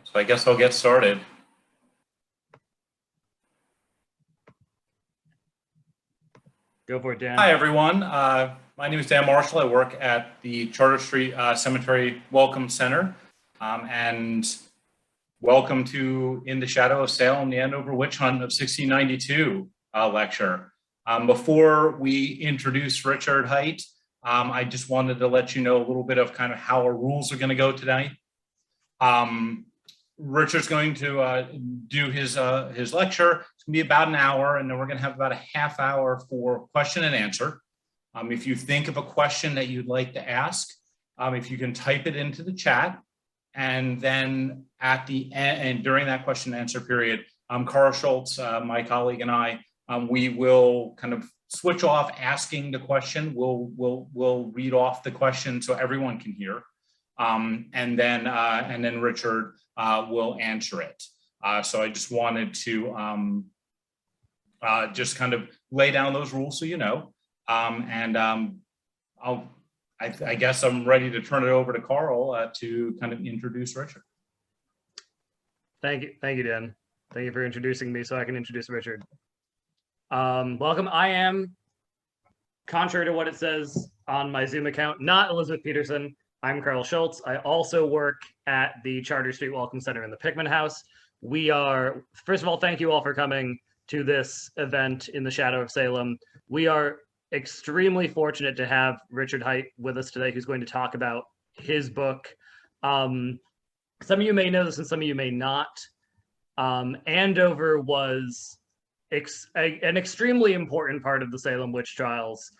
So I guess I'll get started. Go for it, Dan. Hi, everyone. My name is Dan Marshall. I work at the Charter Street Cemetery Welcome Center. And welcome to In the Shadow of Salem, the Andover Witch Hunt of 1692 lecture. Before we introduce Richard Height, I just wanted to let you know a little bit of kind of how our rules are going to go tonight. Richard's going to do his lecture. It's going to be about an hour, and then we're going to have about a half hour for question and answer. If you think of a question that you'd like to ask, if you can type it into the chat, and then at the end, and during that question and answer period, Carl Schultz, my colleague, and I, we will kind of switch off asking the question. We'll read off the question so everyone can hear, and then Richard will answer it. So I just wanted to just kind of lay down those rules so you know. I guess I'm ready to turn it over to Carl to kind of introduce Richard. Thank you, Dan. Thank you for introducing me so I can introduce Richard. Welcome. I am, contrary to what it says on my Zoom account, not Elizabeth Peterson. I'm Carl Schultz. I also work at the Charter Street Welcome Center in the Pickman House. We are, first of all, thank you all for coming to this event in the Shadow of Salem. We are extremely fortunate to have Richard Height with us today, who's going to talk about his book. Some of you may know this and some of you may not. Andover was an extremely important part of the Salem witch trials.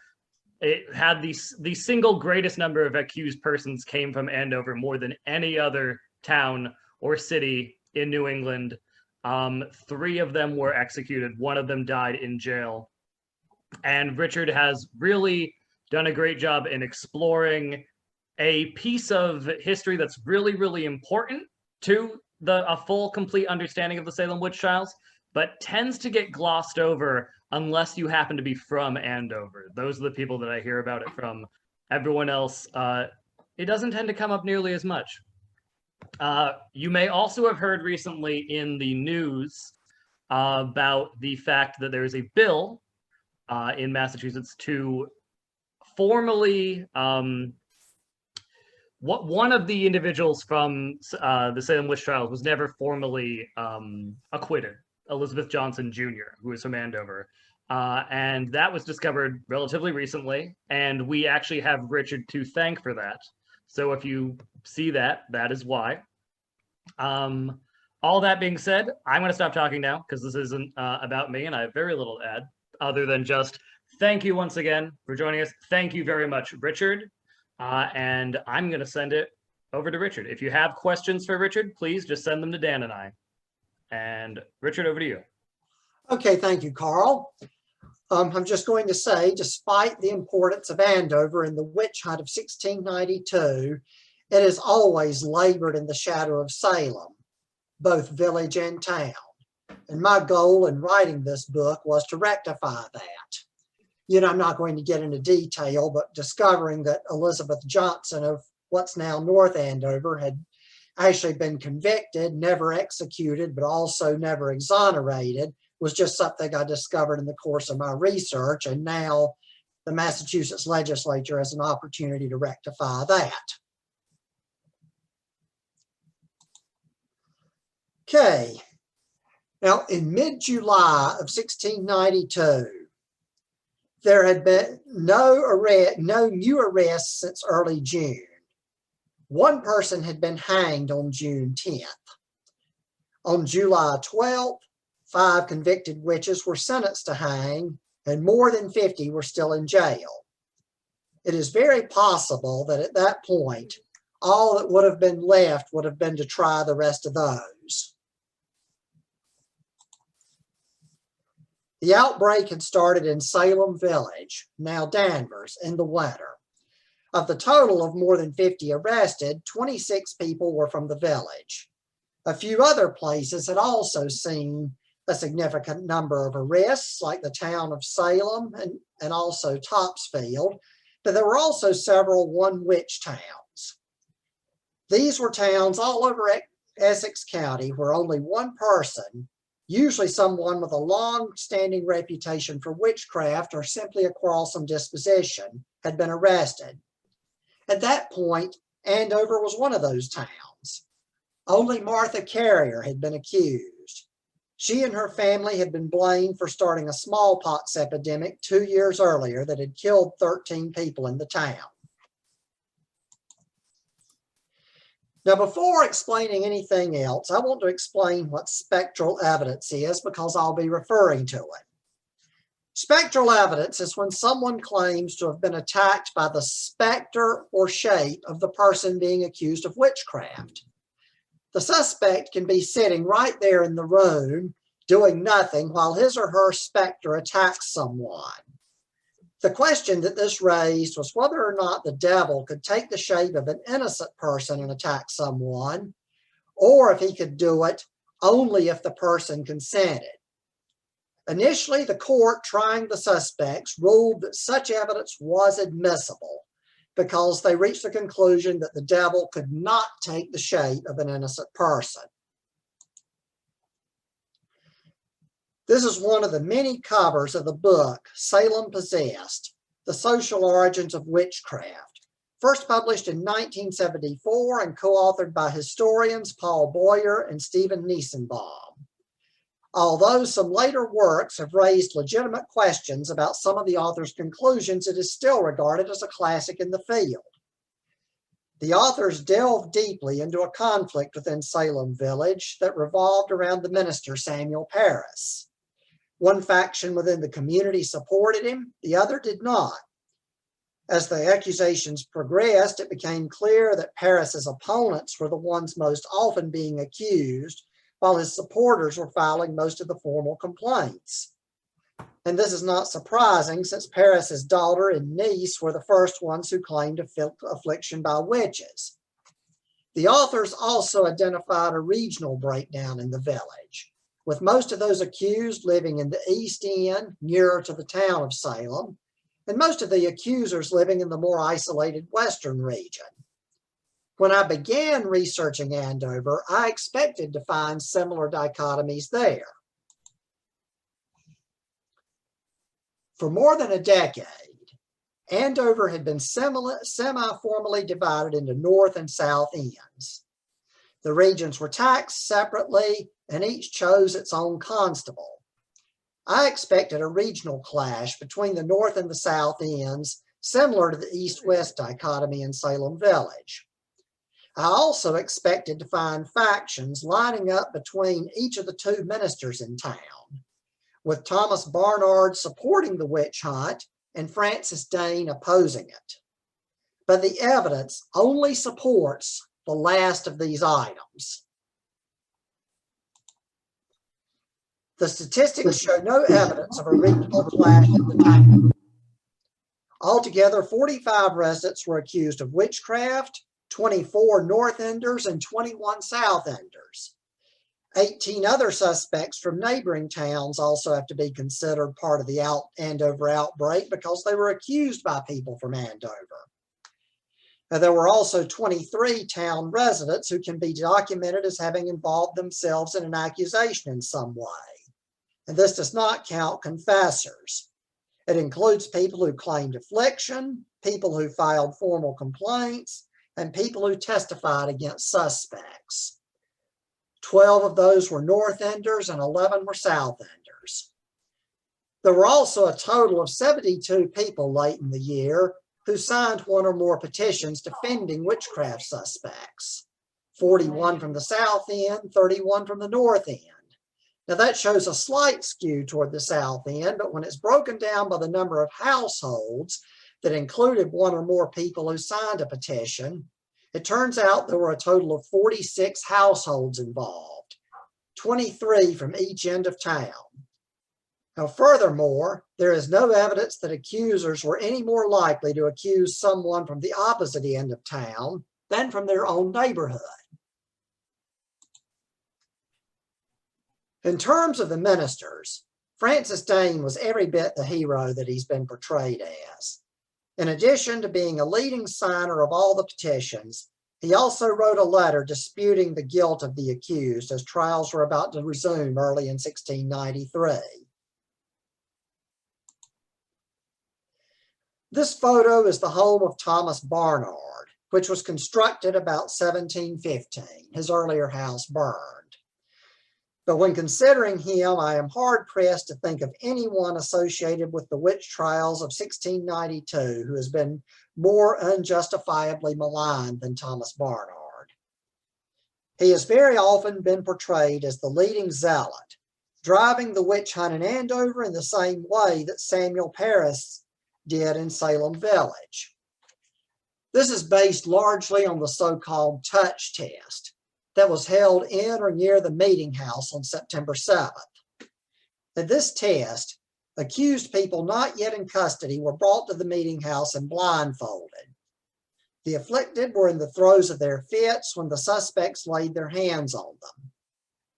It had the single greatest number of accused persons came from Andover, more than any other town or city in New England. 3 of them were executed. 1 of them died in jail. And Richard has really done a great job in exploring a piece of history that's really, really important to a full, complete understanding of the Salem witch trials, but tends to get glossed over unless you happen to be from Andover. Those are the people that I hear about it from. Everyone else, it doesn't tend to come up nearly as much. You may also have heard recently in the news about the fact that there is a bill in Massachusetts to formally, one of the individuals from the Salem witch trials was never formally acquitted, Elizabeth Johnson Jr., who is from Andover. And that was discovered relatively recently, and we actually have Richard to thank for that. So if you see that, that is why. All that being said, I'm going to stop talking now because this isn't about me, and I have very little to add other than just thank you once again for joining us. Thank you very much, Richard. And I'm going to send it over to Richard. If you have questions for Richard, please just send them to Dan and I. And Richard, over to you. Okay, thank you, Carl. I'm just going to say, despite the importance of Andover in the witch hunt of 1692, it has always labored in the shadow of Salem, both village and town. And my goal in writing this book was to rectify that. You know, I'm not going to get into detail, but discovering that Elizabeth Johnson of what's now North Andover had actually been convicted, never executed, but also never exonerated, was just something I discovered in the course of my research. And now the Massachusetts legislature has an opportunity to rectify that. Okay. Now, in mid-July of 1692, there had been no new arrests since early June. 1 person had been hanged on June 10th. On July 12th, 5 convicted witches were sentenced to hang, and more than 50 were still in jail. It is very possible that at that point, all that would have been left would have been to try the rest of those. The outbreak had started in Salem Village, now Danvers, in the winter. Of the total of more than 50 arrested, 26 people were from the village. A few other places had also seen a significant number of arrests, like the town of Salem and also Topsfield, but there were also several one-witch towns. These were towns all over Essex County where only one person, usually someone with a long-standing reputation for witchcraft or simply a quarrelsome disposition, had been arrested. At that point, Andover was one of those towns. Only Martha Carrier had been accused. She and her family had been blamed for starting a smallpox epidemic 2 years earlier that had killed 13 people in the town. Now, before explaining anything else, I want to explain what spectral evidence is because I'll be referring to it. Spectral evidence is when someone claims to have been attacked by the specter or shape of the person being accused of witchcraft. The suspect can be sitting right there in the room doing nothing while his or her specter attacks someone. The question that this raised was whether or not the devil could take the shape of an innocent person and attack someone, or if he could do it only if the person consented. Initially, the court trying the suspects ruled that such evidence was admissible because they reached the conclusion that the devil could not take the shape of an innocent person. This is one of the many covers of the book, Salem Possessed, The Social Origins of Witchcraft, first published in 1974 and co-authored by historians Paul Boyer and Stephen Niesenbaum. Although some later works have raised legitimate questions about some of the author's conclusions, it is still regarded as a classic in the field. The authors delved deeply into a conflict within Salem Village that revolved around the minister Samuel Parris. One faction within the community supported him, the other did not. As the accusations progressed, it became clear that Parris's opponents were the ones most often being accused, while his supporters were filing most of the formal complaints. And this is not surprising, since Parris's daughter and niece were the first ones who claimed affliction by witches. The authors also identified a regional breakdown in the village, with most of those accused living in the East End, nearer to the town of Salem, and most of the accusers living in the more isolated western region. When I began researching Andover, I expected to find similar dichotomies there. For more than a decade, Andover had been semi-formally divided into north and south ends. The regions were taxed separately, and each chose its own constable. I expected a regional clash between the north and the south ends, similar to the east-west dichotomy in Salem Village. I also expected to find factions lining up between each of the two ministers in town, with Thomas Barnard supporting the witch hunt and Francis Dane opposing it. But the evidence only supports the last of these items. The statistics show no evidence of a regional clash in the town. Altogether, 45 residents were accused of witchcraft, 24 North Enders and 21 South Enders. 18 other suspects from neighboring towns also have to be considered part of the Andover outbreak because they were accused by people from Andover. Now, there were also 23 town residents who can be documented as having involved themselves in an accusation in some way. And this does not count confessors. It includes people who claimed affliction, people who filed formal complaints, and people who testified against suspects. 12 of those were North Enders and 11 were South Enders. There were also a total of 72 people late in the year who signed one or more petitions defending witchcraft suspects. 41 from the South End, 31 from the North End. Now that shows a slight skew toward the South End, but when it's broken down by the number of households that included one or more people who signed a petition, it turns out there were a total of 46 households involved, 23 from each end of town. Now, furthermore, there is no evidence that accusers were any more likely to accuse someone from the opposite end of town than from their own neighborhood. In terms of the ministers, Francis Dane was every bit the hero that he's been portrayed as. In addition to being a leading signer of all the petitions, He also wrote a letter disputing the guilt of the accused as trials were about to resume early in 1693. This photo is the home of Thomas Barnard, which was constructed about 1715. His earlier house burned. But when considering him, I am hard-pressed to think of anyone associated with the witch trials of 1692 who has been more unjustifiably maligned than Thomas Barnard. He has very often been portrayed as the leading zealot, driving the witch hunt in Andover in the same way that Samuel Parris did in Salem Village. This is based largely on the so-called touch test that was held in or near the meeting house on September 7th. At this test, accused people not yet in custody were brought to the meeting house and blindfolded. The afflicted were in the throes of their fits when the suspects laid their hands on them.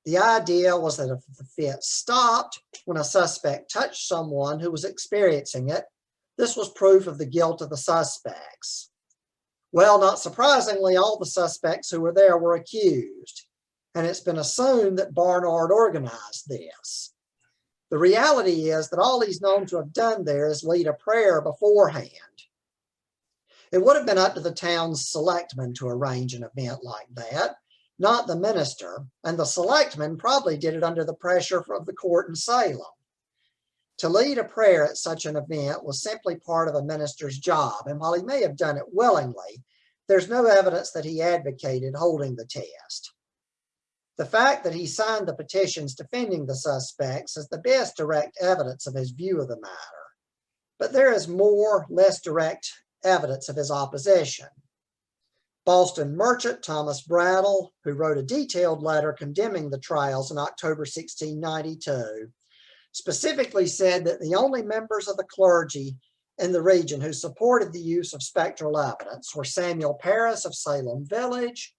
The idea was that if the fit stopped when a suspect touched someone who was experiencing it, this was proof of the guilt of the suspects. Well, not surprisingly, all the suspects who were there were accused, and it's been assumed that Barnard organized this. The reality is that all he's known to have done there is lead a prayer beforehand. It would have been up to the town's selectmen to arrange an event like that, not the minister, and the selectmen probably did it under the pressure of the court in Salem. To lead a prayer at such an event was simply part of a minister's job, and while he may have done it willingly, there's no evidence that he advocated holding the test. The fact that he signed the petitions defending the suspects is the best direct evidence of his view of the matter, but there is more, less direct evidence of his opposition. Boston merchant Thomas Brattle, who wrote a detailed letter condemning the trials in October 1692, specifically said that the only members of the clergy in the region who supported the use of spectral evidence were Samuel Parris of Salem Village,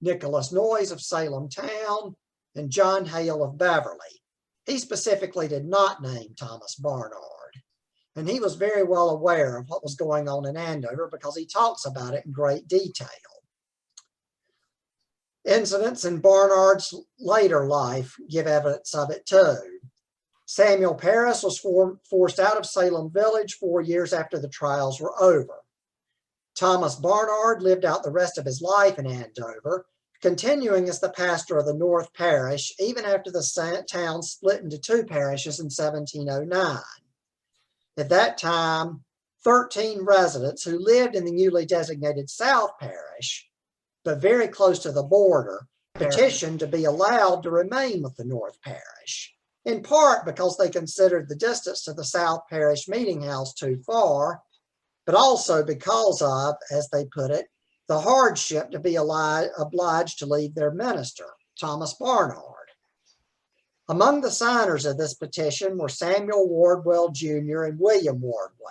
Nicholas Noyes of Salem Town, and John Hale of Beverly. He specifically did not name Thomas Barnard, and he was very well aware of what was going on in Andover because he talks about it in great detail. Incidents in Barnard's later life give evidence of it too. Samuel Parris was forced out of Salem Village 4 years after the trials were over. Thomas Barnard lived out the rest of his life in Andover, continuing as the pastor of the North Parish even after the town split into 2 parishes in 1709. At that time, 13 residents who lived in the newly designated South Parish, but very close to the border, petitioned to be allowed to remain with the North Parish, in part because they considered the distance to the South Parish meeting house too far, but also because of, as they put it, the hardship to be obliged to leave their minister, Thomas Barnard. Among the signers of this petition were Samuel Wardwell Jr. and William Wardwell,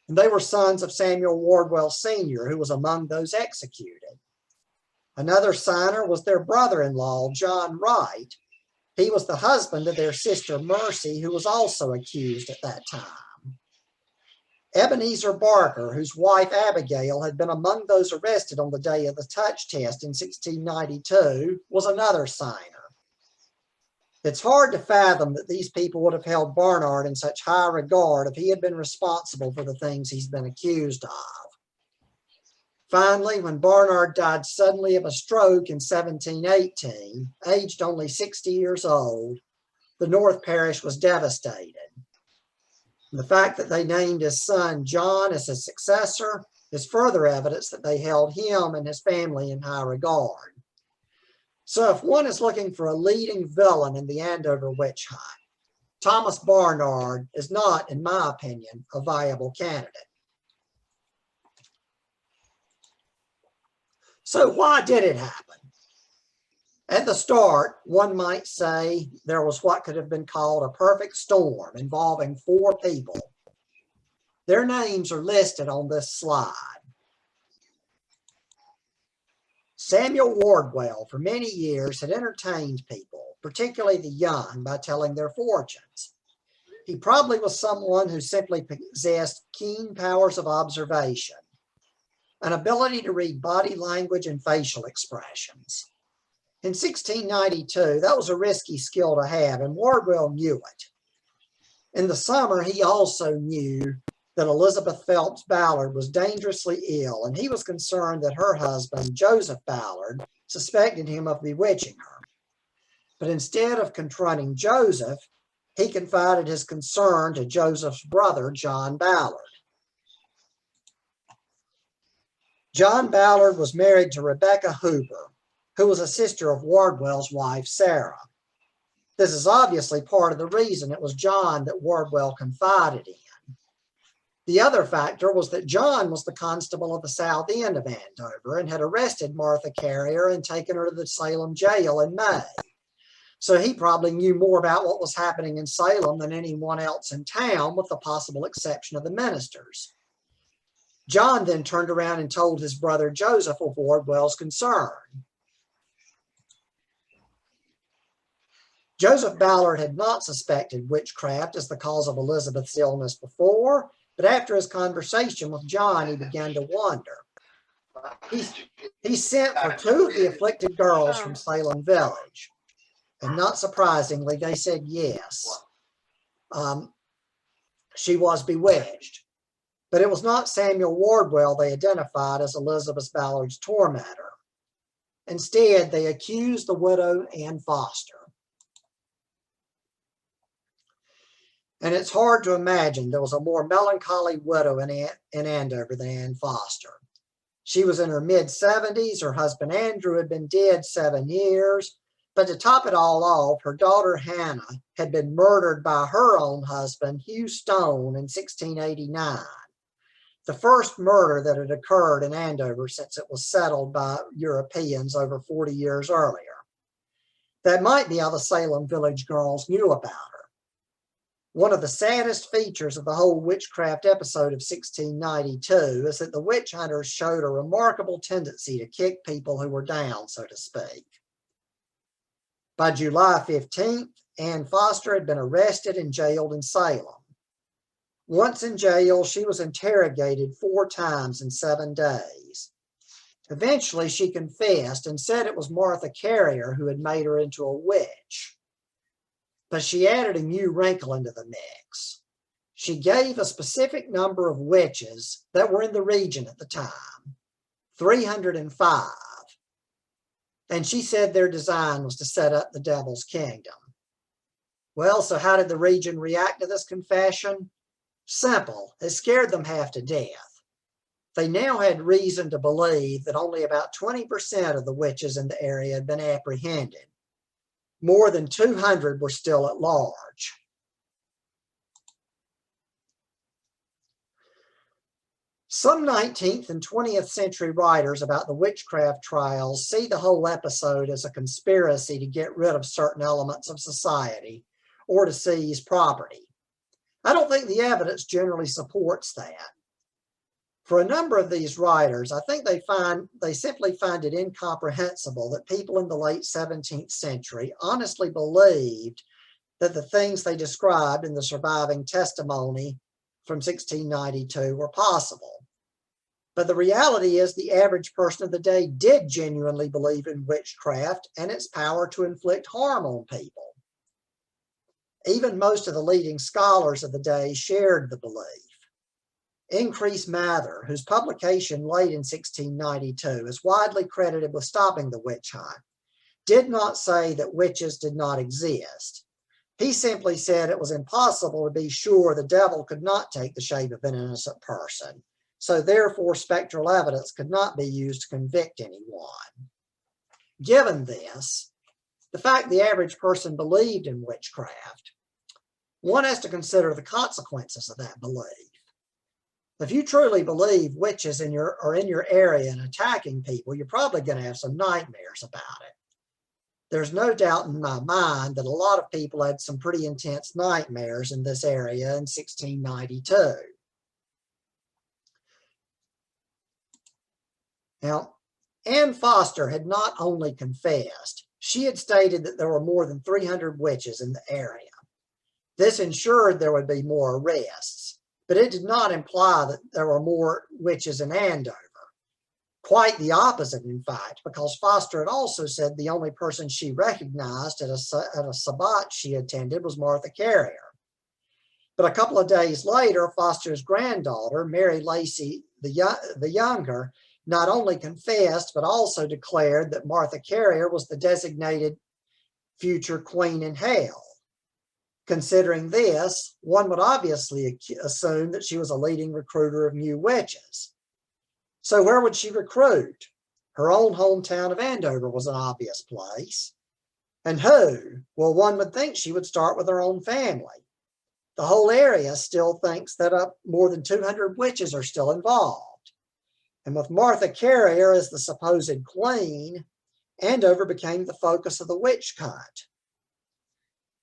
and they were sons of Samuel Wardwell Sr., who was among those executed. Another signer was their brother-in-law, John Wright. He was the husband of their sister Mercy, who was also accused at that time. Ebenezer Barker, whose wife Abigail had been among those arrested on the day of the touch test in 1692, was another signer. It's hard to fathom that these people would have held Barnard in such high regard if he had been responsible for the things he's been accused of. Finally, when Barnard died suddenly of a stroke in 1718, aged only 60 years old, the North Parish was devastated. And the fact that they named his son John as his successor is further evidence that they held him and his family in high regard. So if one is looking for a leading villain in the Andover witch hunt, Thomas Barnard is not, in my opinion, a viable candidate. So why did it happen? At the start, one might say there was what could have been called a perfect storm involving 4 people. Their names are listed on this slide. Samuel Wardwell, for many years, had entertained people, particularly the young, by telling their fortunes. He probably was someone who simply possessed keen powers of observation. an ability to read body language and facial expressions. In 1692, that was a risky skill to have, and Wardwell knew it. In the summer, he also knew that Elizabeth Phelps Ballard was dangerously ill, and he was concerned that her husband, Joseph Ballard, suspected him of bewitching her. But instead of confronting Joseph, he confided his concern to Joseph's brother, John Ballard. John Ballard was married to Rebecca Hooper, who was a sister of Wardwell's wife, Sarah. This is obviously part of the reason it was John that Wardwell confided in. The other factor was that John was the constable of the south end of Andover and had arrested Martha Carrier and taken her to the Salem jail in May. So he probably knew more about what was happening in Salem than anyone else in town, with the possible exception of the ministers. John then turned around and told his brother Joseph of Wardwell's concern. Joseph Ballard had not suspected witchcraft as the cause of Elizabeth's illness before, but after his conversation with John, he began to wonder. He sent for two of the afflicted girls from Salem Village, and not surprisingly, they said yes. She was bewitched. But it was not Samuel Wardwell they identified as Elizabeth Ballard's tormentor. Instead, they accused the widow Anne Foster. And it's hard to imagine there was a more melancholy widow in Andover than Anne Foster. She was in her mid-70s. Her husband Andrew had been dead 7 years. But to top it all off, her daughter Hannah had been murdered by her own husband, Hugh Stone, in 1689. The first murder that had occurred in Andover since it was settled by Europeans over 40 years earlier. That might be how the Salem Village girls knew about her. One of the saddest features of the whole witchcraft episode of 1692 is that the witch hunters showed a remarkable tendency to kick people who were down, so to speak. By July 15th, Anne Foster had been arrested and jailed in Salem. Once in jail, she was interrogated 4 times in 7 days. Eventually, she confessed and said it was Martha Carrier who had made her into a witch. But she added a new wrinkle into the mix. She gave a specific number of witches that were in the region at the time, 305. And she said their design was to set up the devil's kingdom. Well, so how did the region react to this confession? Simple. It scared them half to death. They now had reason to believe that only about 20% of the witches in the area had been apprehended. More than 200 were still at large. Some 19th and 20th century writers about the witchcraft trials see the whole episode as a conspiracy to get rid of certain elements of society or to seize property. I don't think the evidence generally supports that. For a number of these writers, I think they simply find it incomprehensible that people in the late 17th century honestly believed that the things they described in the surviving testimony from 1692 were possible. But the reality is the average person of the day did genuinely believe in witchcraft and its power to inflict harm on people. Even most of the leading scholars of the day shared the belief. Increase Mather, whose publication late in 1692 is widely credited with stopping the witch hunt, did not say that witches did not exist. He simply said it was impossible to be sure the devil could not take the shape of an innocent person, so therefore spectral evidence could not be used to convict anyone. Given this, the fact the average person believed in witchcraft, one has to consider the consequences of that belief. If you truly believe witches are in your area and attacking people, you're probably going to have some nightmares about it. There's no doubt in my mind that a lot of people had some pretty intense nightmares in this area in 1692. Now, Anne Foster had not only confessed, she had stated that there were more than 300 witches in the area. This ensured there would be more arrests, but it did not imply that there were more witches in Andover. Quite the opposite, in fact, because Foster had also said the only person she recognized at a Sabbat she attended was Martha Carrier. But a couple of days later, Foster's granddaughter, Mary Lacey the younger, not only confessed, but also declared that Martha Carrier was the designated future queen in hell. Considering this, one would obviously assume that she was a leading recruiter of new witches. So where would she recruit? Her own hometown of Andover was an obvious place. And who? Well, one would think she would start with her own family. The whole area still thinks that more than 200 witches are still involved. And with Martha Carrier as the supposed queen, Andover became the focus of the witch hunt.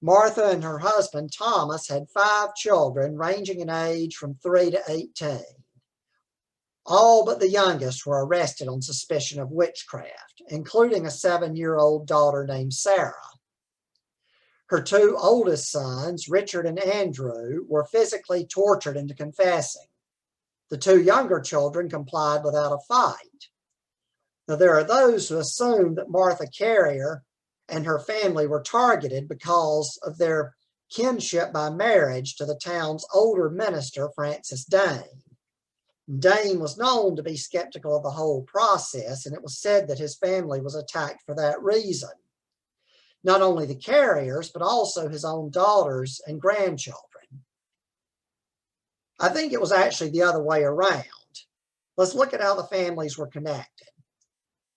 Martha and her husband, Thomas, had 5 children ranging in age from 3 to 18. All but the youngest were arrested on suspicion of witchcraft, including a 7-year-old daughter named Sarah. Her 2 oldest sons, Richard and Andrew, were physically tortured into confessing. The 2 younger children complied without a fight. Now, there are those who assume that Martha Carrier and her family were targeted because of their kinship by marriage to the town's older minister, Francis Dane. Dane was known to be skeptical of the whole process, and it was said that his family was attacked for that reason. Not only the Carriers, but also his own daughters and grandchildren. I think it was actually the other way around. Let's look at how the families were connected.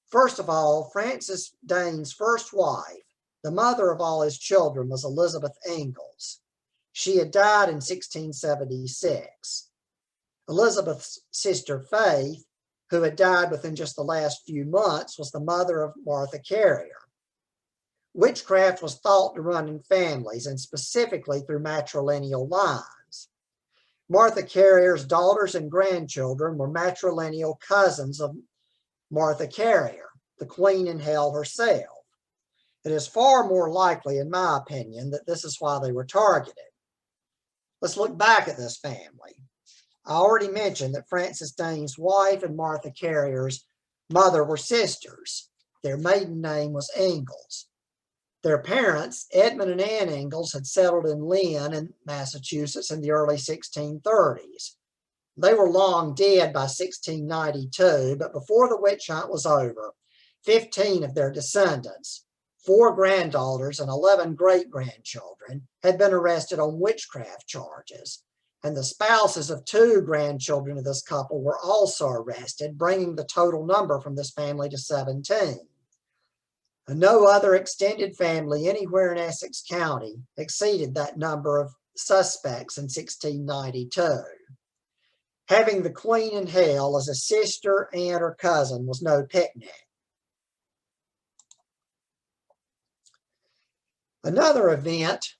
First of all, Francis Dane's first wife, the mother of all his children, was Elizabeth Ingalls. She had died in 1676. Elizabeth's sister Faith, who had died within just the last few months, was the mother of Martha Carrier. Witchcraft was thought to run in families, and specifically through matrilineal lines. Martha Carrier's daughters and grandchildren were matrilineal cousins of Martha Carrier, the queen in hell herself. It is far more likely, in my opinion, that this is why they were targeted. Let's look back at this family. I already mentioned that Francis Dane's wife and Martha Carrier's mother were sisters. Their maiden name was Ingalls. Their parents, Edmund and Anne Ingalls, had settled in Lynn in Massachusetts in the early 1630s. They were long dead by 1692, but before the witch hunt was over, 15 of their descendants, 4 granddaughters and 11 great-grandchildren, had been arrested on witchcraft charges. And the spouses of 2 grandchildren of this couple were also arrested, bringing the total number from this family to 17. And no other extended family anywhere in Essex County exceeded that number of suspects in 1692. Having the queen in hell as a sister, aunt, or cousin was no picnic. Another event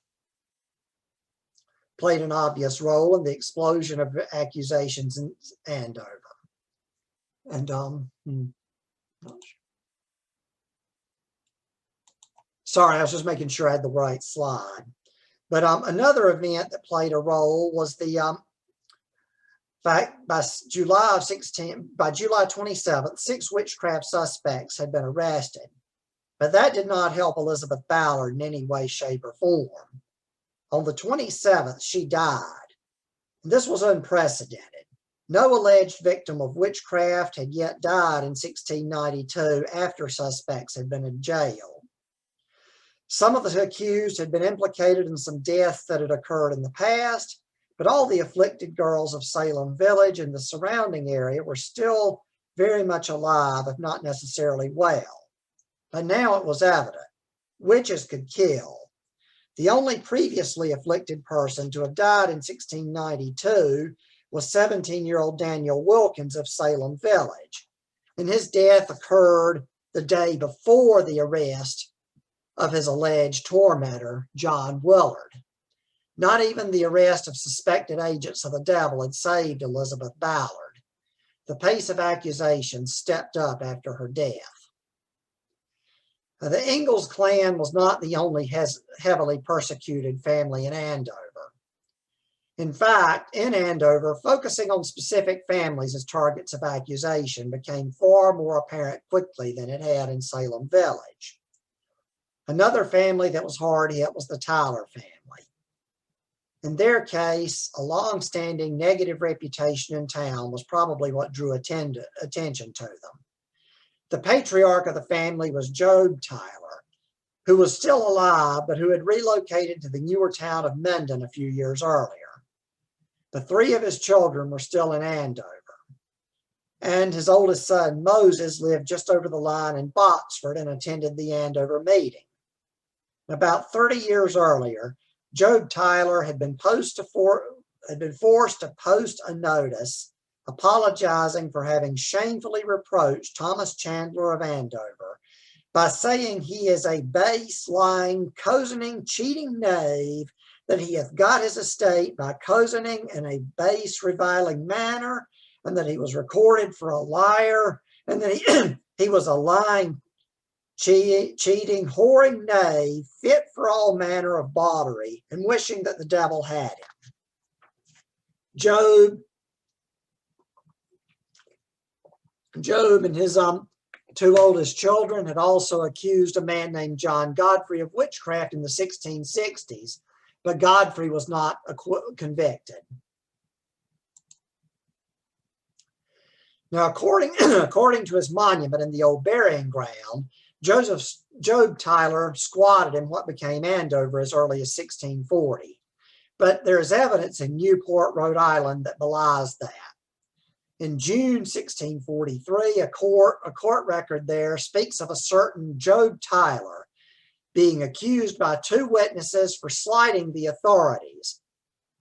played an obvious role in the explosion of accusations in Andover. And sorry, I was just making sure I had the right slide. But another event that played a role was the fact by July 27th, 6 witchcraft suspects had been arrested. But that did not help Elizabeth Ballard in any way, shape, or form. On the 27th, she died. This was unprecedented. No alleged victim of witchcraft had yet died in 1692 after suspects had been in jail. Some of the accused had been implicated in some deaths that had occurred in the past, but all the afflicted girls of Salem Village and the surrounding area were still very much alive, if not necessarily well. But now it was evident. Witches could kill. The only previously afflicted person to have died in 1692 was 17-year-old Daniel Wilkins of Salem Village, and his death occurred the day before the arrest of his alleged tormentor, John Willard. Not even the arrest of suspected agents of the devil had saved Elizabeth Ballard. The pace of accusations stepped up after her death. Now, the Ingalls clan was not the only heavily persecuted family in Andover. In fact, in Andover, focusing on specific families as targets of accusation became far more apparent quickly than it had in Salem Village. Another family that was hard hit was the Tyler family. In their case, a long-standing negative reputation in town was probably what drew attention to them. The patriarch of the family was Job Tyler, who was still alive, but who had relocated to the newer town of Mendon a few years earlier. The three of his children were still in Andover, and his oldest son, Moses, lived just over the line in Boxford and attended the Andover meeting. About 30 years earlier, Job Tyler had been forced to post a notice apologizing for having shamefully reproached Thomas Chandler of Andover by saying he is a base, lying, cozening, cheating knave, that he hath got his estate by cozening in a base, reviling manner, and that he was recorded for a liar, and that he was a lying, cheating, whoring knave, fit for all manner of bawdry, and wishing that the devil had him. Job and his two oldest children had also accused a man named John Godfrey of witchcraft in the 1660s, but Godfrey was not convicted. Now, according to his monument in the old burying ground, Job Tyler squatted in what became Andover as early as 1640, but there is evidence in Newport, Rhode Island that belies that. In June 1643, a court record there speaks of a certain Job Tyler being accused by two witnesses for slighting the authorities.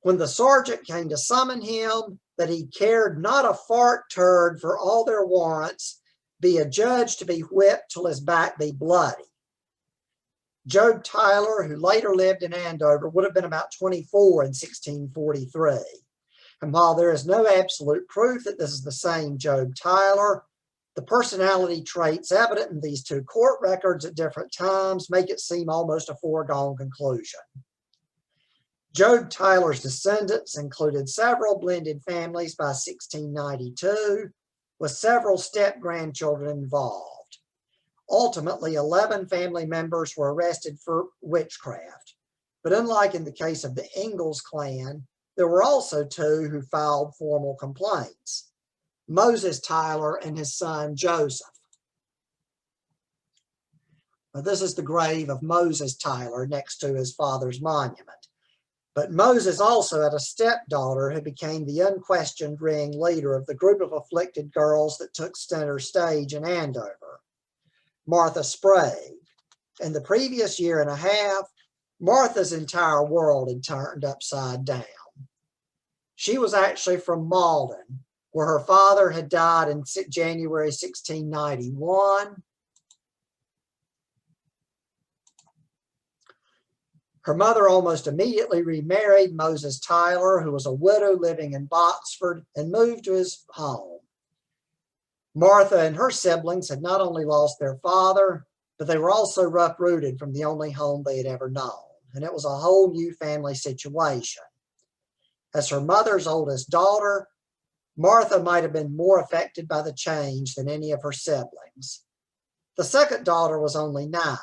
When the sergeant came to summon him, that he cared not a fart turd for all their warrants, be adjudged to be whipped till his back be bloody. Job Tyler, who later lived in Andover, would have been about 24 in 1643. And while there is no absolute proof that this is the same Job Tyler, the personality traits evident in these two court records at different times make it seem almost a foregone conclusion. Job Tyler's descendants included several blended families by 1692, with several step-grandchildren involved. Ultimately, 11 family members were arrested for witchcraft, but unlike in the case of the Ingalls clan, there were also two who filed formal complaints: Moses Tyler and his son Joseph. Now, this is the grave of Moses Tyler next to his father's monument. But Moses also had a stepdaughter who became the unquestioned ringleader of the group of afflicted girls that took center stage in Andover, Martha Sprague. In the previous year and a half, Martha's entire world had turned upside down. She was actually from Malden, where her father had died in January 1691. Her mother almost immediately remarried Moses Tyler, who was a widow living in Boxford, and moved to his home. Martha and her siblings had not only lost their father, but they were also uprooted from the only home they had ever known, and it was a whole new family situation. As her mother's oldest daughter, Martha might have been more affected by the change than any of her siblings. The second daughter was only 9.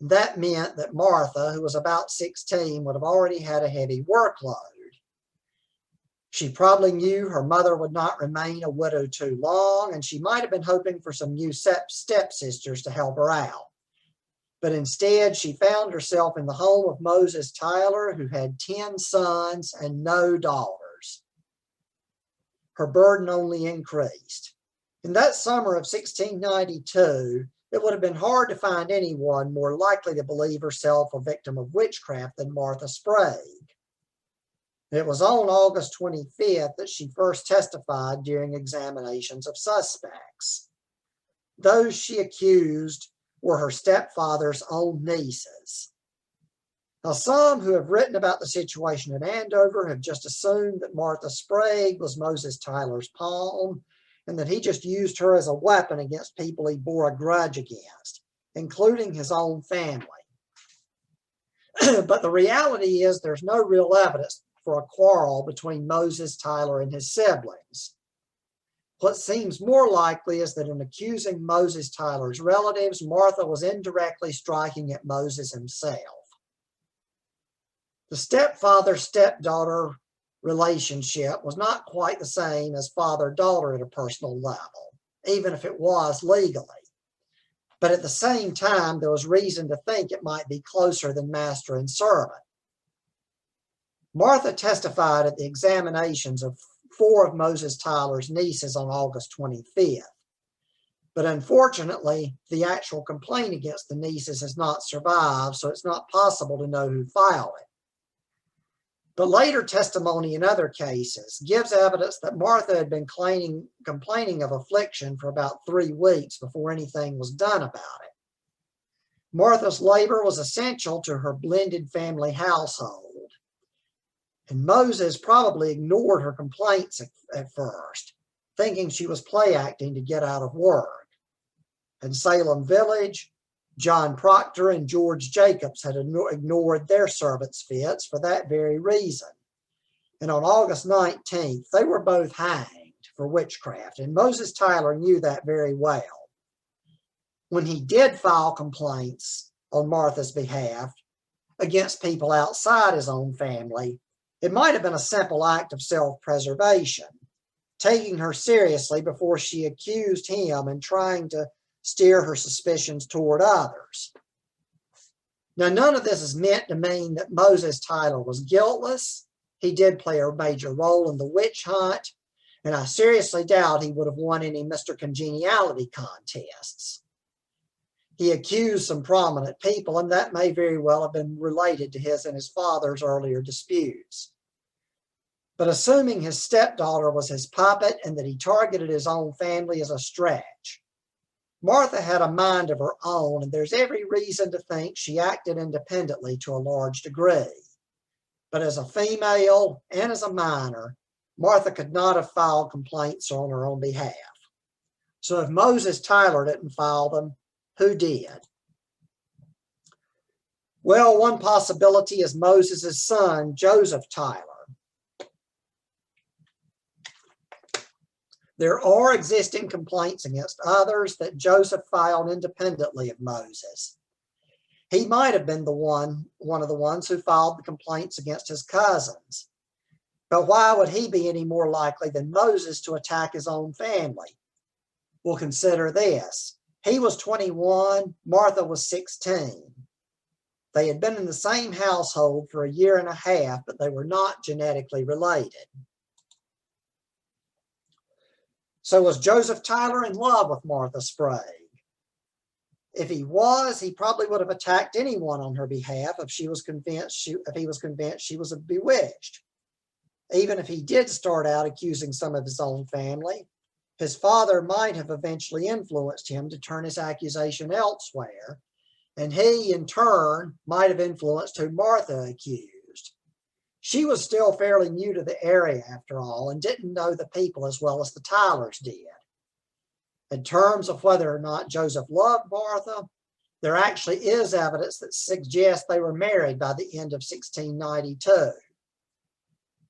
That meant that Martha, who was about 16, would have already had a heavy workload. She probably knew her mother would not remain a widow too long, and she might have been hoping for some new stepsisters to help her out. But instead, she found herself in the home of Moses Tyler, who had 10 sons and no daughters. Her burden only increased. In that summer of 1692, it would have been hard to find anyone more likely to believe herself a victim of witchcraft than Martha Sprague. It was on August 25th that she first testified during examinations of suspects. Those she accused were her stepfather's own nieces. Now, some who have written about the situation in Andover have just assumed that Martha Sprague was Moses Tyler's pawn, and that he just used her as a weapon against people he bore a grudge against, including his own family. But the reality is there's no real evidence for a quarrel between Moses Tyler and his siblings. What seems more likely is that in accusing Moses Tyler's relatives, Martha was indirectly striking at Moses himself. The stepfather-stepdaughter relationship was not quite the same as father-daughter at a personal level, even if it was legally. But at the same time, there was reason to think it might be closer than master and servant. Martha testified at the examinations of 4 of Moses Tyler's nieces on August 25th. But unfortunately, the actual complaint against the nieces has not survived, so it's not possible to know who filed it. But later testimony in other cases gives evidence that Martha had been complaining of affliction for about 3 weeks before anything was done about it. Martha's labor was essential to her blended family household. And Moses probably ignored her complaints at first, thinking she was play acting to get out of work. In Salem Village, John Proctor and George Jacobs had ignored their servants' fits for that very reason. And on August 19th, they were both hanged for witchcraft, and Moses Tyler knew that very well. When he did file complaints on Martha's behalf against people outside his own family, it might have been a simple act of self-preservation, taking her seriously before she accused him and trying to steer her suspicions toward others. Now, none of this is meant to mean that Moses Tyler was guiltless. He did play a major role in the witch hunt, and I seriously doubt he would have won any Mr. Congeniality contests. He accused some prominent people, and that may very well have been related to his and his father's earlier disputes. But assuming his stepdaughter was his puppet and that he targeted his own family is a stretch. Martha had a mind of her own, and there's every reason to think she acted independently to a large degree. But as a female and as a minor, Martha could not have filed complaints on her own behalf. So if Moses Tyler didn't file them, who did? Well, one possibility is Moses' son, Joseph Tyler. There are existing complaints against others that Joseph filed independently of Moses. He might have been one of the ones who filed the complaints against his cousins. But why would he be any more likely than Moses to attack his own family? Well, consider this. He was 21, Martha was 16. They had been in the same household for a year and a half, but they were not genetically related. So was Joseph Tyler in love with Martha Sprague? If he was, he probably would have attacked anyone on her behalf if he was convinced she was bewitched. Even if he did start out accusing some of his own family, his father might have eventually influenced him to turn his accusation elsewhere, and he, in turn, might have influenced who Martha accused. She was still fairly new to the area, after all, and didn't know the people as well as the Tylers did. In terms of whether or not Joseph loved Martha, there actually is evidence that suggests they were married by the end of 1692.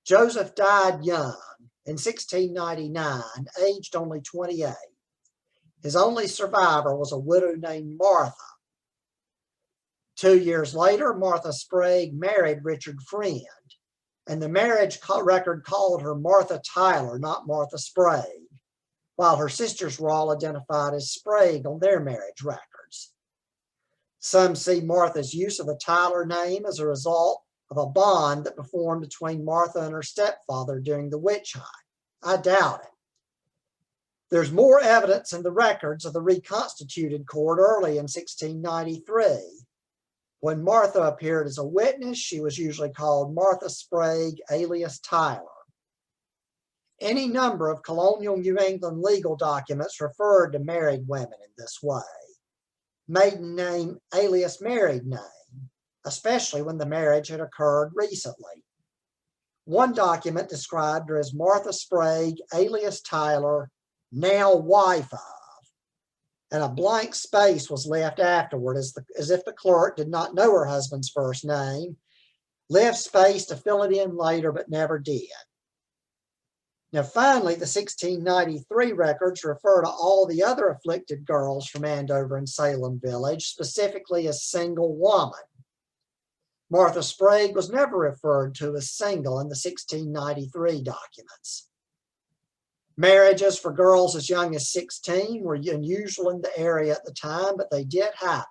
Joseph died young in 1699, aged only 28. His only survivor was a widow named Martha. 2 years later, Martha Sprague married Richard Friend, and the marriage record called her Martha Tyler, not Martha Sprague, while her sisters were all identified as Sprague on their marriage records. Some see Martha's use of the Tyler name as a result of a bond that was formed between Martha and her stepfather during the witch hunt. I doubt it. There's more evidence in the records of the reconstituted court early in 1693. When Martha appeared as a witness, she was usually called Martha Sprague, alias Tyler. Any number of colonial New England legal documents referred to married women in this way. Maiden name, alias married name, especially when the marriage had occurred recently. One document described her as Martha Sprague, alias Tyler, now wife of, and a blank space was left afterward as if the clerk did not know her husband's first name left space to fill it in later, but never did. Now, finally, the 1693 records refer to all the other afflicted girls from Andover and Salem Village, specifically a single woman. Martha Sprague was never referred to as single in the 1693 documents. Marriages for girls as young as 16 were unusual in the area at the time, but they did happen.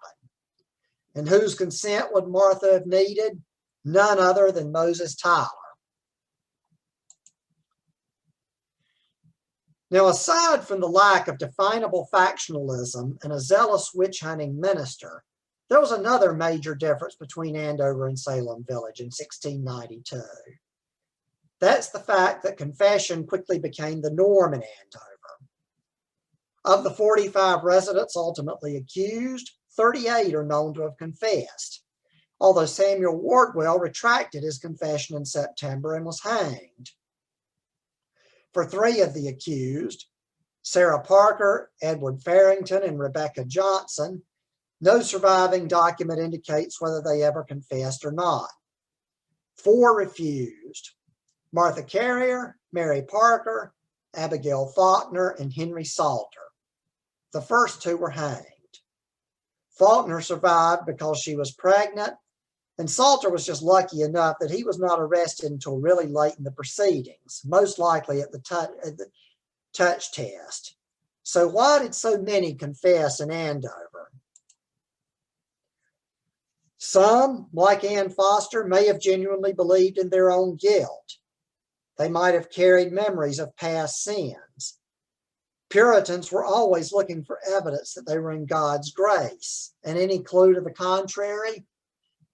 And whose consent would Martha have needed? None other than Moses Tyler. Now, aside from the lack of definable factionalism and a zealous witch-hunting minister, there was another major difference between Andover and Salem Village in 1692. That's the fact that confession quickly became the norm in Andover. Of the 45 residents ultimately accused, 38 are known to have confessed, although Samuel Wardwell retracted his confession in September and was hanged. For 3 of the accused, Sarah Parker, Edward Farrington, and Rebecca Johnson, no surviving document indicates whether they ever confessed or not. 4 refused: Martha Carrier, Mary Parker, Abigail Faulkner, and Henry Salter. The first 2 were hanged. Faulkner survived because she was pregnant, and Salter was just lucky enough that he was not arrested until really late in the proceedings, most likely at the touch test. So why did so many confess in Andover? Some, like Ann Foster, may have genuinely believed in their own guilt. They might have carried memories of past sins. Puritans were always looking for evidence that they were in God's grace, and any clue to the contrary,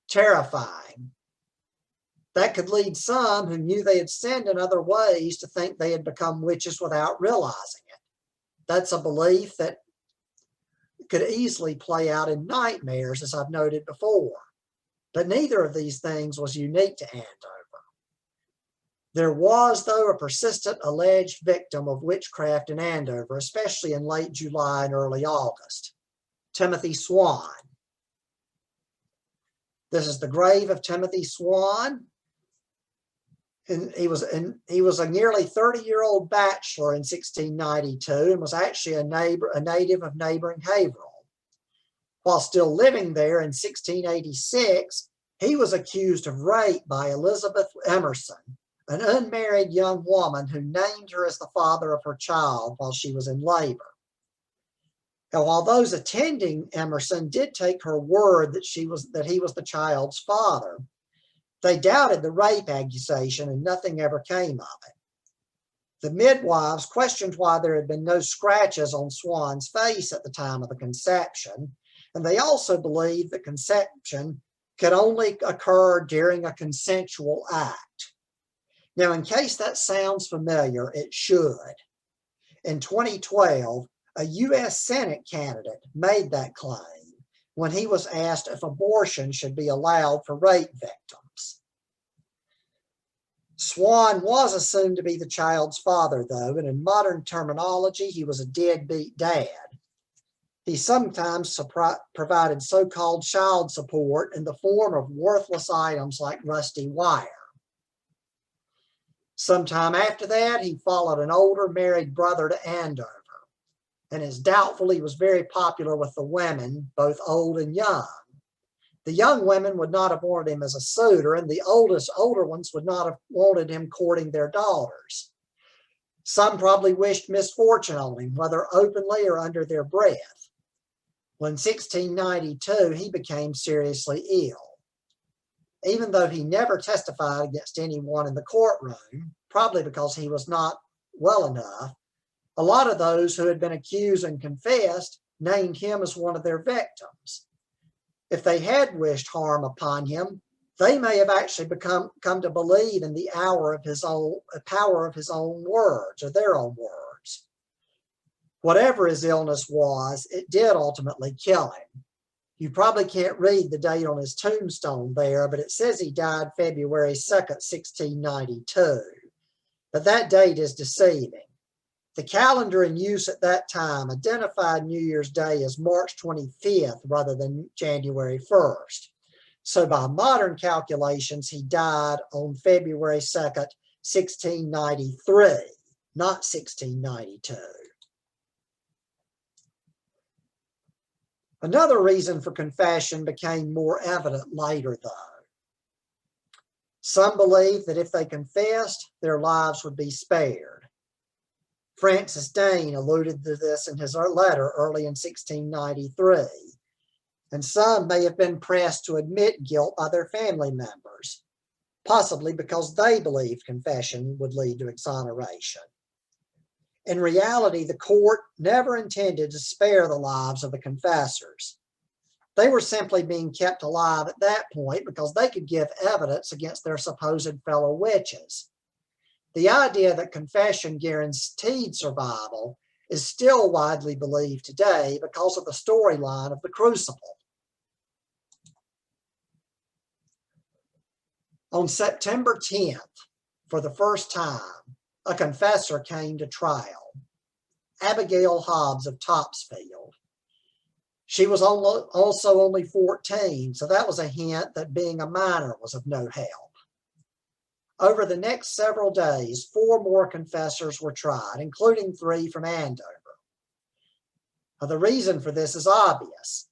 terrifying. That could lead some who knew they had sinned in other ways to think they had become witches without realizing it. That's a belief that could easily play out in nightmares, as I've noted before. But neither of these things was unique to Andover. There was, though, a persistent alleged victim of witchcraft in Andover, especially in late July and early August: Timothy Swann. This is the grave of Timothy Swann. And he was a nearly 30-year-old bachelor in 1692 and was actually a native of neighboring Haverhill. While still living there in 1686, he was accused of rape by Elizabeth Emerson, an unmarried young woman who named her as the father of her child while she was in labor. Now, while those attending Emerson did take her word that he was the child's father, they doubted the rape accusation and nothing ever came of it. The midwives questioned why there had been no scratches on Swann's face at the time of the conception, and they also believed that conception could only occur during a consensual act. Now, in case that sounds familiar, it should. In 2012, a U.S. Senate candidate made that claim when he was asked if abortion should be allowed for rape victims. Swann was assumed to be the child's father, though, and in modern terminology, he was a deadbeat dad. He sometimes provided so-called child support in the form of worthless items like rusty wire. Sometime after that, he followed an older married brother to Andover, and it's doubtful he was very popular with the women, both old and young. The young women would not have wanted him as a suitor, and the older ones would not have wanted him courting their daughters. Some probably wished misfortune on him, whether openly or under their breath. When 1692, he became seriously ill. Even though he never testified against anyone in the courtroom, probably because he was not well enough, a lot of those who had been accused and confessed named him as one of their victims. If they had wished harm upon him, they may have actually come to believe in the power of his own words, or their own words. Whatever his illness was, it did ultimately kill him. You probably can't read the date on his tombstone there, but it says he died February 2nd, 1692. But that date is deceiving. The calendar in use at that time identified New Year's Day as March 25th rather than January 1st. So by modern calculations, he died on February 2nd, 1693, not 1692. Another reason for confession became more evident later, though. Some believed that if they confessed, their lives would be spared. Francis Dane alluded to this in his letter early in 1693, and some may have been pressed to admit guilt by their family members, possibly because they believed confession would lead to exoneration. In reality, the court never intended to spare the lives of the confessors. They were simply being kept alive at that point because they could give evidence against their supposed fellow witches. The idea that confession guaranteed survival is still widely believed today because of the storyline of the crucible. On September 10th, for the first time, a confessor came to trial, Abigail Hobbs of Topsfield. She was also only 14, so that was a hint that being a minor was of no help. Over the next several days, 4 more confessors were tried, including 3 from Andover. Now, the reason for this is obvious.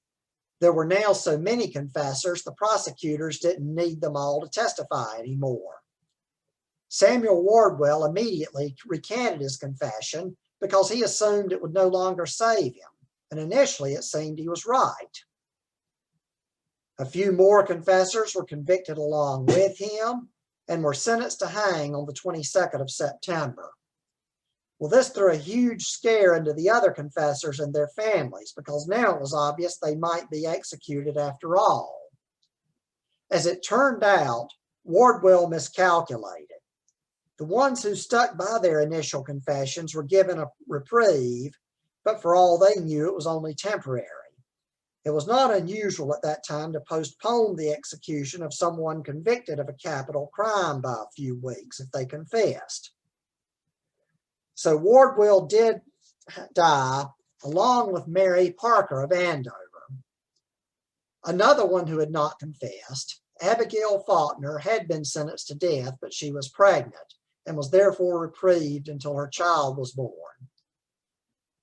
There were now so many confessors, the prosecutors didn't need them all to testify anymore. Samuel Wardwell immediately recanted his confession because he assumed it would no longer save him, and initially it seemed he was right. A few more confessors were convicted along with him and were sentenced to hang on the 22nd of September. Well, this threw a huge scare into the other confessors and their families because now it was obvious they might be executed after all. As it turned out, Wardwell miscalculated. The ones who stuck by their initial confessions were given a reprieve, but for all they knew, it was only temporary. It was not unusual at that time to postpone the execution of someone convicted of a capital crime by a few weeks if they confessed. So Wardwell did die along with Mary Parker of Andover. Another one who had not confessed, Abigail Faulkner, had been sentenced to death, but she was pregnant and was therefore reprieved until her child was born.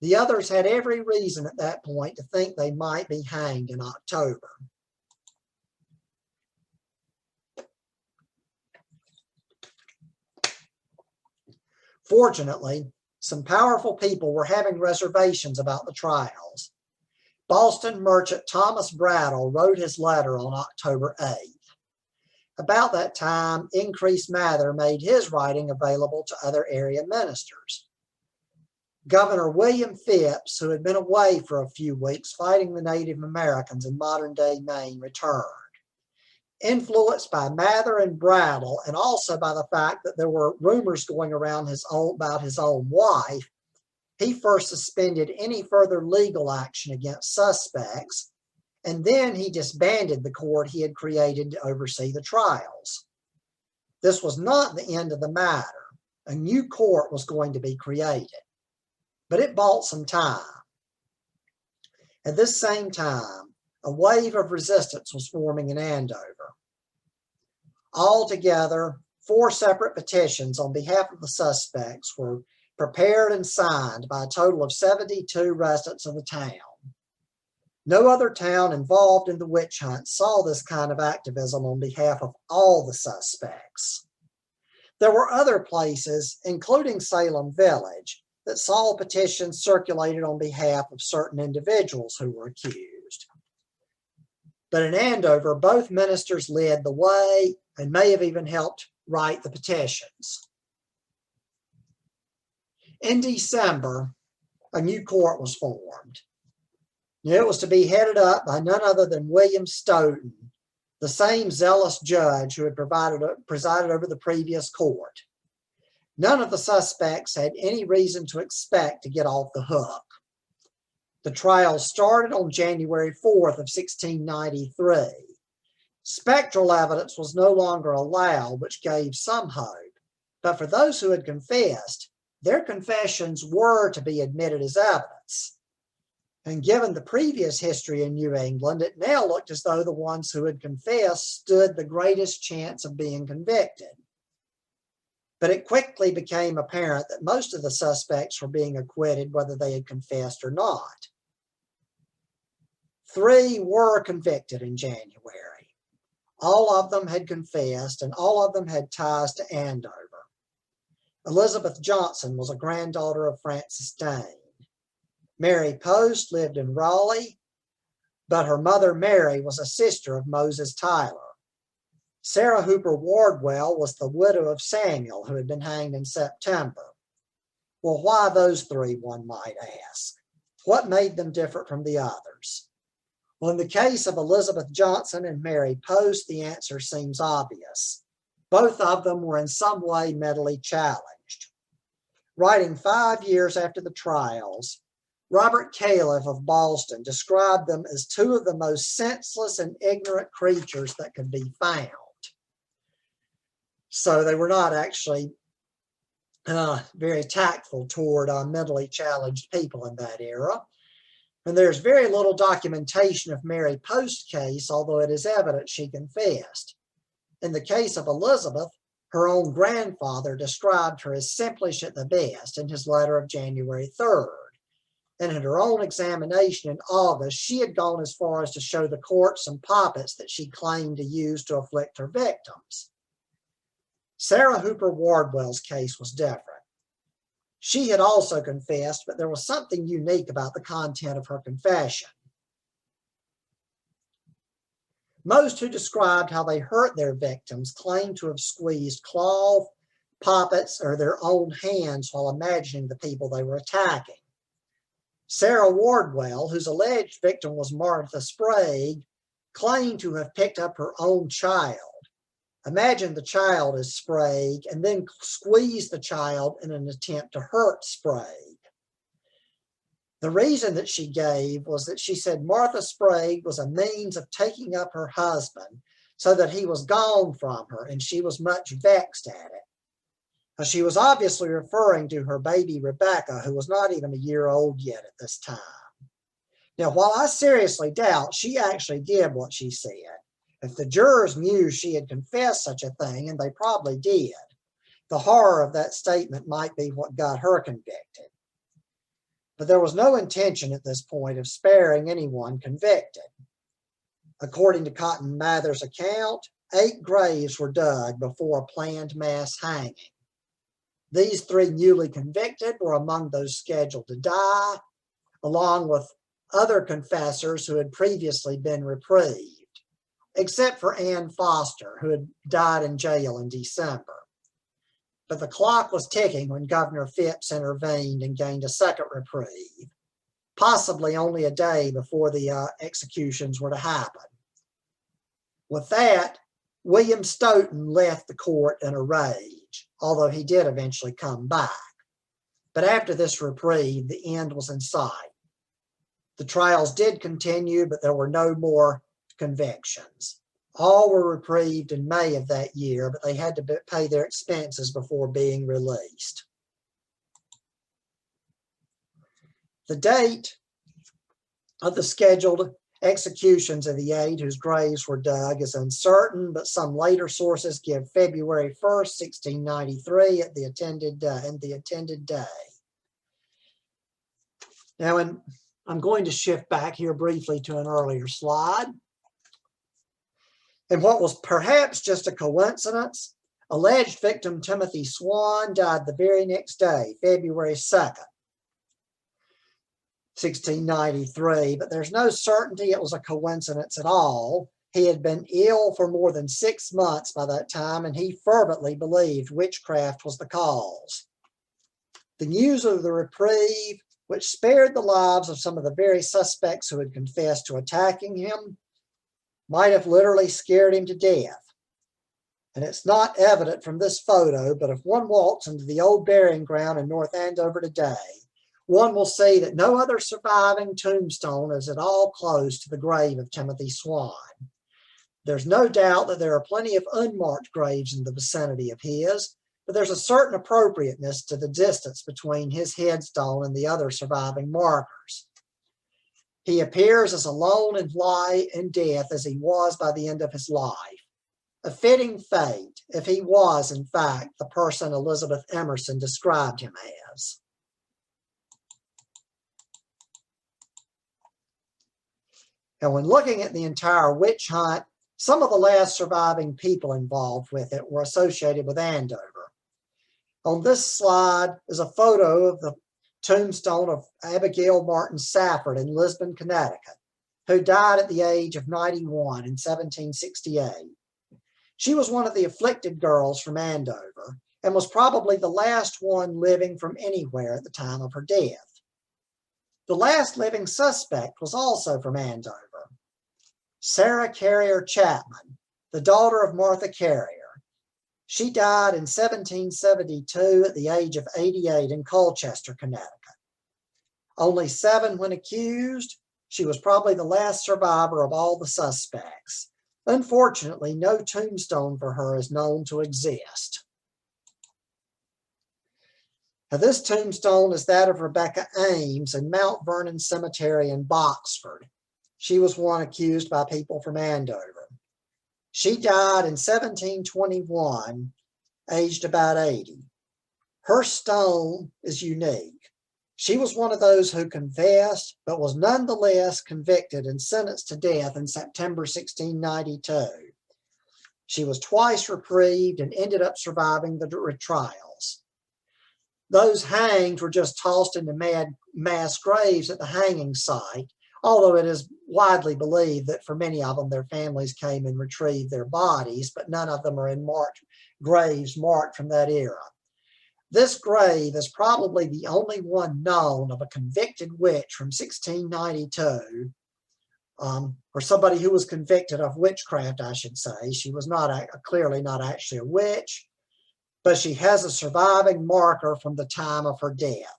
The others had every reason at that point to think they might be hanged in October. Fortunately, some powerful people were having reservations about the trials. Boston merchant Thomas Brattle wrote his letter on October 8th. About that time, Increase Mather made his writing available to other area ministers. Governor William Phipps, who had been away for a few weeks fighting the Native Americans in modern-day Maine, returned. Influenced by Mather and Brattle, and also by the fact that there were rumors going around about his own wife, he first suspended any further legal action against suspects, and then he disbanded the court he had created to oversee the trials. This was not the end of the matter. A new court was going to be created, but it bought some time. At this same time, a wave of resistance was forming in Andover. Altogether, 4 separate petitions on behalf of the suspects were prepared and signed by a total of 72 residents of the town. No other town involved in the witch hunt saw this kind of activism on behalf of all the suspects. There were other places, including Salem Village, that saw petitions circulated on behalf of certain individuals who were accused. But in Andover, both ministers led the way and may have even helped write the petitions. In December, a new court was formed. It was to be headed up by none other than William Stoughton, the same zealous judge who had presided over the previous court. None of the suspects had any reason to expect to get off the hook. The trial started on January 4th of 1693. Spectral evidence was no longer allowed, which gave some hope. But for those who had confessed, their confessions were to be admitted as evidence. And given the previous history in New England, it now looked as though the ones who had confessed stood the greatest chance of being convicted. But it quickly became apparent that most of the suspects were being acquitted whether they had confessed or not. 3 were convicted in January. All of them had confessed, and all of them had ties to Andover. Elizabeth Johnson was a granddaughter of Francis Dane. Mary Post lived in Raleigh, but her mother Mary was a sister of Moses Tyler. Sarah Hooper Wardwell was the widow of Samuel, who had been hanged in September. Well, why those 3, one might ask? What made them different from the others? Well, in the case of Elizabeth Johnson and Mary Post, the answer seems obvious. Both of them were in some way mentally challenged. Writing 5 years after the trials, Robert Califf of Boston described them as 2 of the most senseless and ignorant creatures that could be found. So they were not actually very tactful toward mentally challenged people in that era. And there's very little documentation of Mary Post's case, although it is evident she confessed. In the case of Elizabeth, her own grandfather described her as simplish at the best in his letter of January 3rd. And in her own examination in August, she had gone as far as to show the court some poppets that she claimed to use to afflict her victims. Sarah Hooper Wardwell's case was different. She had also confessed, but there was something unique about the content of her confession. Most who described how they hurt their victims claimed to have squeezed cloth, poppets, or their own hands while imagining the people they were attacking. Sarah Wardwell, whose alleged victim was Martha Sprague, claimed to have picked up her own child, imagined the child as Sprague, and then squeezed the child in an attempt to hurt Sprague. The reason that she gave was that she said Martha Sprague was a means of taking up her husband so that he was gone from her, and she was much vexed at it. Now, she was obviously referring to her baby Rebecca, who was not even a year old yet at this time. Now, while I seriously doubt she actually did what she said, if the jurors knew she had confessed such a thing, and they probably did, the horror of that statement might be what got her convicted. But there was no intention at this point of sparing anyone convicted. According to Cotton Mather's account, 8 graves were dug before a planned mass hanging. These 3 newly convicted were among those scheduled to die, along with other confessors who had previously been reprieved, except for Ann Foster, who had died in jail in December. But the clock was ticking when Governor Phipps intervened and gained a second reprieve, possibly only a day before the executions were to happen. With that, William Stoughton left the court in a rage, although he did eventually come back. But after this reprieve, the end was in sight. The trials did continue, but there were no more convictions. All were reprieved in May of that year, but they had to pay their expenses before being released. The date of the scheduled executions of the 8 whose graves were dug is uncertain, but some later sources give February 1st, 1693 at the attended day. Now, I'm going to shift back here briefly to an earlier slide. And what was perhaps just a coincidence, alleged victim Timothy Swann died the very next day, February 2nd. 1693, but there's no certainty it was a coincidence at all. He had been ill for more than 6 months by that time, and he fervently believed witchcraft was the cause. The news of the reprieve, which spared the lives of some of the very suspects who had confessed to attacking him, might have literally scared him to death. And it's not evident from this photo, but if one walks into the old burying ground in North Andover today, one will see that no other surviving tombstone is at all close to the grave of Timothy Swann. There's no doubt that there are plenty of unmarked graves in the vicinity of his, but there's a certain appropriateness to the distance between his headstone and the other surviving markers. He appears as alone in life and death as he was by the end of his life. A fitting fate if he was, in fact, the person Elizabeth Emerson described him as. And when looking at the entire witch hunt, some of the last surviving people involved with it were associated with Andover. On this slide is a photo of the tombstone of Abigail Martin Safford in Lisbon, Connecticut, who died at the age of 91 in 1768. She was one of the afflicted girls from Andover and was probably the last one living from anywhere at the time of her death. The last living suspect was also from Andover. Sarah Carrier Chapman, the daughter of Martha Carrier. She died in 1772 at the age of 88 in Colchester, Connecticut. Only 7 when accused, she was probably the last survivor of all the suspects. Unfortunately, no tombstone for her is known to exist. Now, this tombstone is that of Rebecca Ames in Mount Vernon Cemetery in Boxford. She was one accused by people from Andover. She died in 1721, aged about 80. Her stone is unique. She was one of those who confessed, but was nonetheless convicted and sentenced to death in September 1692. She was twice reprieved and ended up surviving the retrials. Those hanged were just tossed into mass graves at the hanging site, although it is widely believed that for many of them, their families came and retrieved their bodies, but none of them are in graves marked from that era. This grave is probably the only one known of a convicted witch from 1692, or somebody who was convicted of witchcraft, I should say. She was clearly not actually a witch, but she has a surviving marker from the time of her death.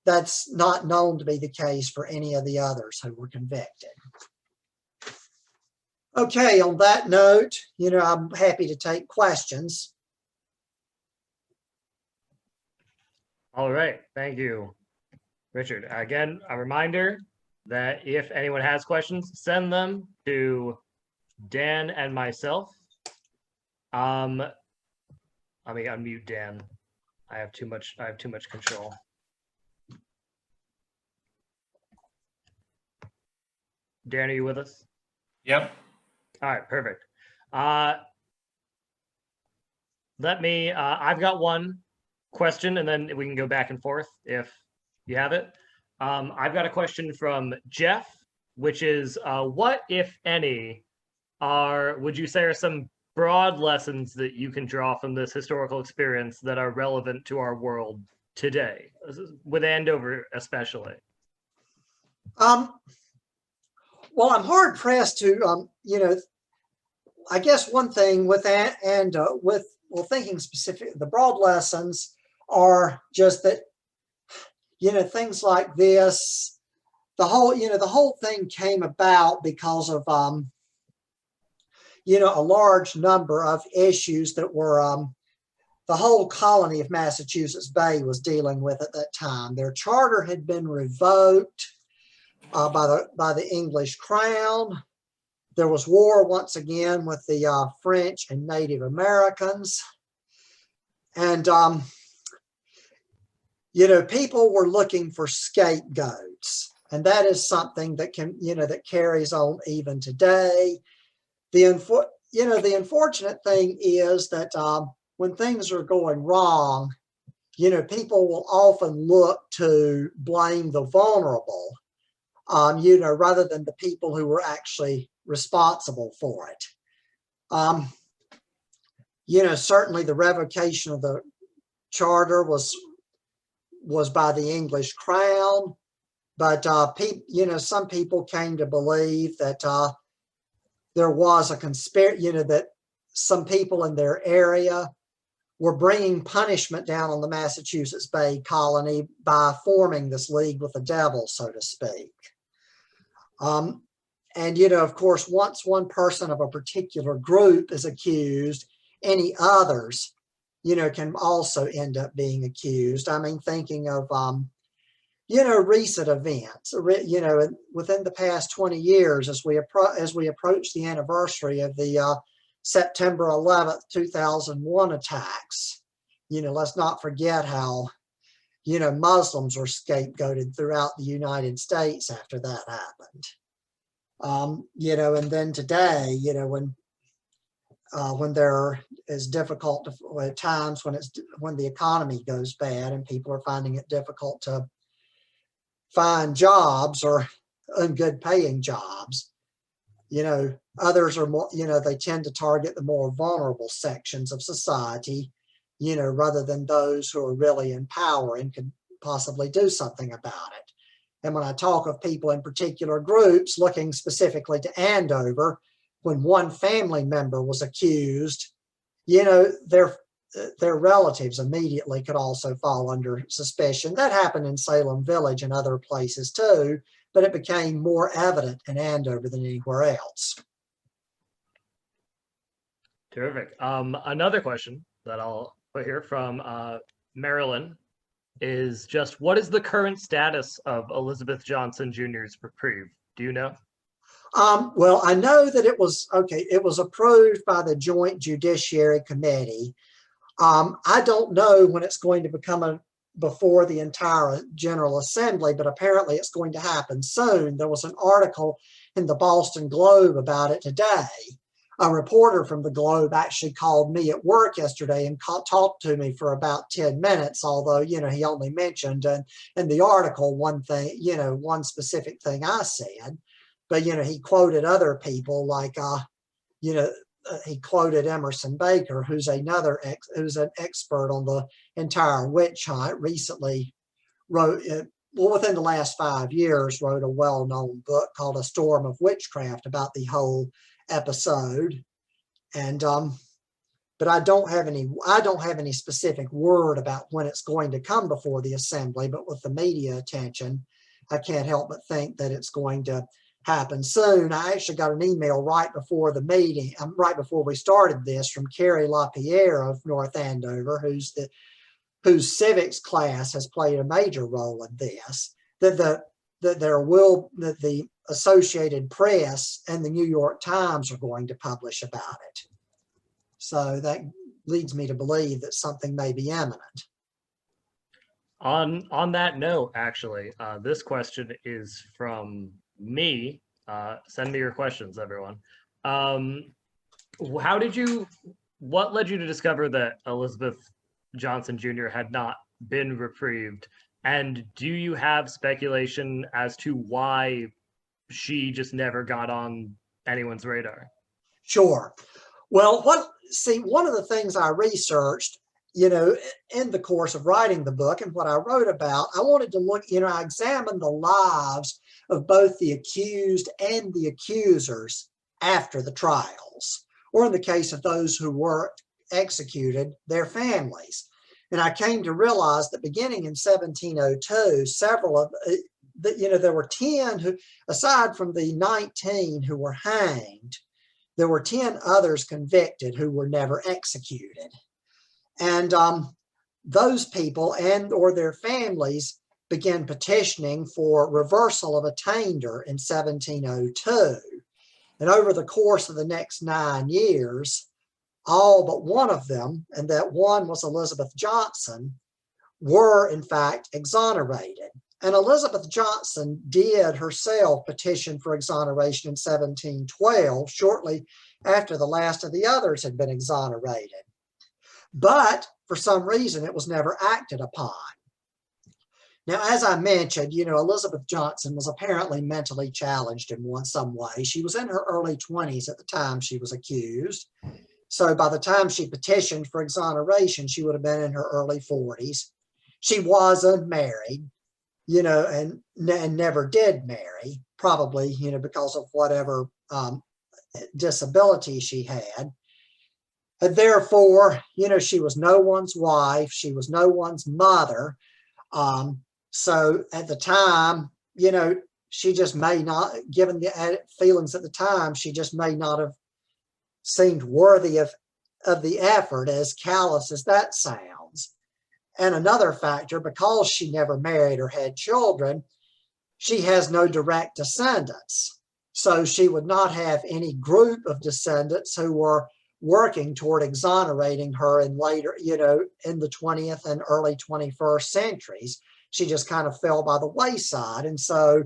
That's not known to be the case for any of the others who were convicted. Okay, on that note, I'm happy to take questions. All right, thank you, Richard. Again, a reminder that if anyone has questions, send them to Dan and myself. Let me unmute Dan. I have too much control. Dan, are you with us? Yep. All right, perfect. I've got one question and then we can go back and forth if you have it. I've got a question from Jeff, which is what, if any, would you say are some broad lessons that you can draw from this historical experience that are relevant to our world today, with Andover especially? Well, I'm hard pressed to, I guess one thing with that and thinking specific, the broad lessons are just that, things like this, the whole thing came about because of, a large number of issues that were, the whole colony of Massachusetts Bay was dealing with at that time. Their charter had been revoked by the English crown. There was war once again with the French and Native Americans. And, people were looking for scapegoats. And that is something that that carries on even today. The unfortunate thing is that when things are going wrong, people will often look to blame the vulnerable, rather than the people who were actually responsible for it. Certainly the revocation of the charter was by the English crown, but some people came to believe that there was a conspiracy, that some people in their area were bringing punishment down on the Massachusetts Bay colony by forming this league with the devil, so to speak. And, of course, once one person of a particular group is accused, any others, can also end up being accused. I mean, thinking of, recent events, within the past 20 years, as we approach the anniversary of the September 11th, 2001 attacks, let's not forget how, Muslims were scapegoated throughout the United States after that happened. And then today, when there is difficult times when the economy goes bad and people are finding it difficult to find jobs or good paying jobs, others are more, they tend to target the more vulnerable sections of society, rather than those who are really in power and could possibly do something about it. And when I talk of people in particular groups, looking specifically to Andover, when one family member was accused, their relatives immediately could also fall under suspicion. That happened in Salem Village and other places too, but it became more evident in Andover than anywhere else. Terrific. Another question that I'll put here from Marilyn is just, what is the current status of Elizabeth Johnson Jr.'s reprieve? Do you know? Well, I know that it was approved by the Joint Judiciary Committee. I don't know when it's going to become before the entire General Assembly, but apparently it's going to happen soon. There was an article in the Boston Globe about it today. A reporter from the Globe actually called me at work yesterday and talked to me for about 10 minutes, although, he only mentioned in the article one thing, one specific thing I said. But, he quoted other people like, he quoted Emerson Baker, who's an expert on the entire witch hunt, recently wrote, within the last 5 years, wrote a well-known book called A Storm of Witchcraft about the whole episode. And but I don't have any specific word about when it's going to come before the Assembly, but with the media attention, I can't help but think that it's going to happen soon. I actually got an email right before the meeting, right before we started this, from Carrie LaPierre of North Andover, whose civics class has played a major role in this, that the Associated Press and the New York Times are going to publish about it. So that leads me to believe that something may be imminent. On that note, actually, this question is from me. Send me your questions, everyone. What led you to discover that Elizabeth Johnson Jr. had not been reprieved? And do you have speculation as to why she just never got on anyone's radar? Sure. Well, one of the things I researched, in the course of writing the book and what I wrote about, I wanted to look, I examined the lives of both the accused and the accusers after the trials, or in the case of those who were executed, their families. And I came to realize that beginning in 1702, several of there were 10 who, aside from the 19 who were hanged, there were 10 others convicted who were never executed. And those people and or their families began petitioning for reversal of attainder in 1702. And over the course of the next 9 years, all but one of them, and that one was Elizabeth Johnson, were in fact exonerated. And Elizabeth Johnson did herself petition for exoneration in 1712, shortly after the last of the others had been exonerated. But for some reason, it was never acted upon. Now, as I mentioned, Elizabeth Johnson was apparently mentally challenged in some way. She was in her early 20s at the time she was accused. So by the time she petitioned for exoneration, she would have been in her early 40s. She was unmarried, and never did marry, probably, because of whatever disability she had. And therefore, she was no one's wife. She was no one's mother. So at the time, she just may not, given the feelings at the time, she just may not have seemed worthy of the effort, as callous as that sounds. And another factor, because she never married or had children, she has no direct descendants. So she would not have any group of descendants who were working toward exonerating her in later, in the 20th and early 21st centuries. She just kind of fell by the wayside. And so,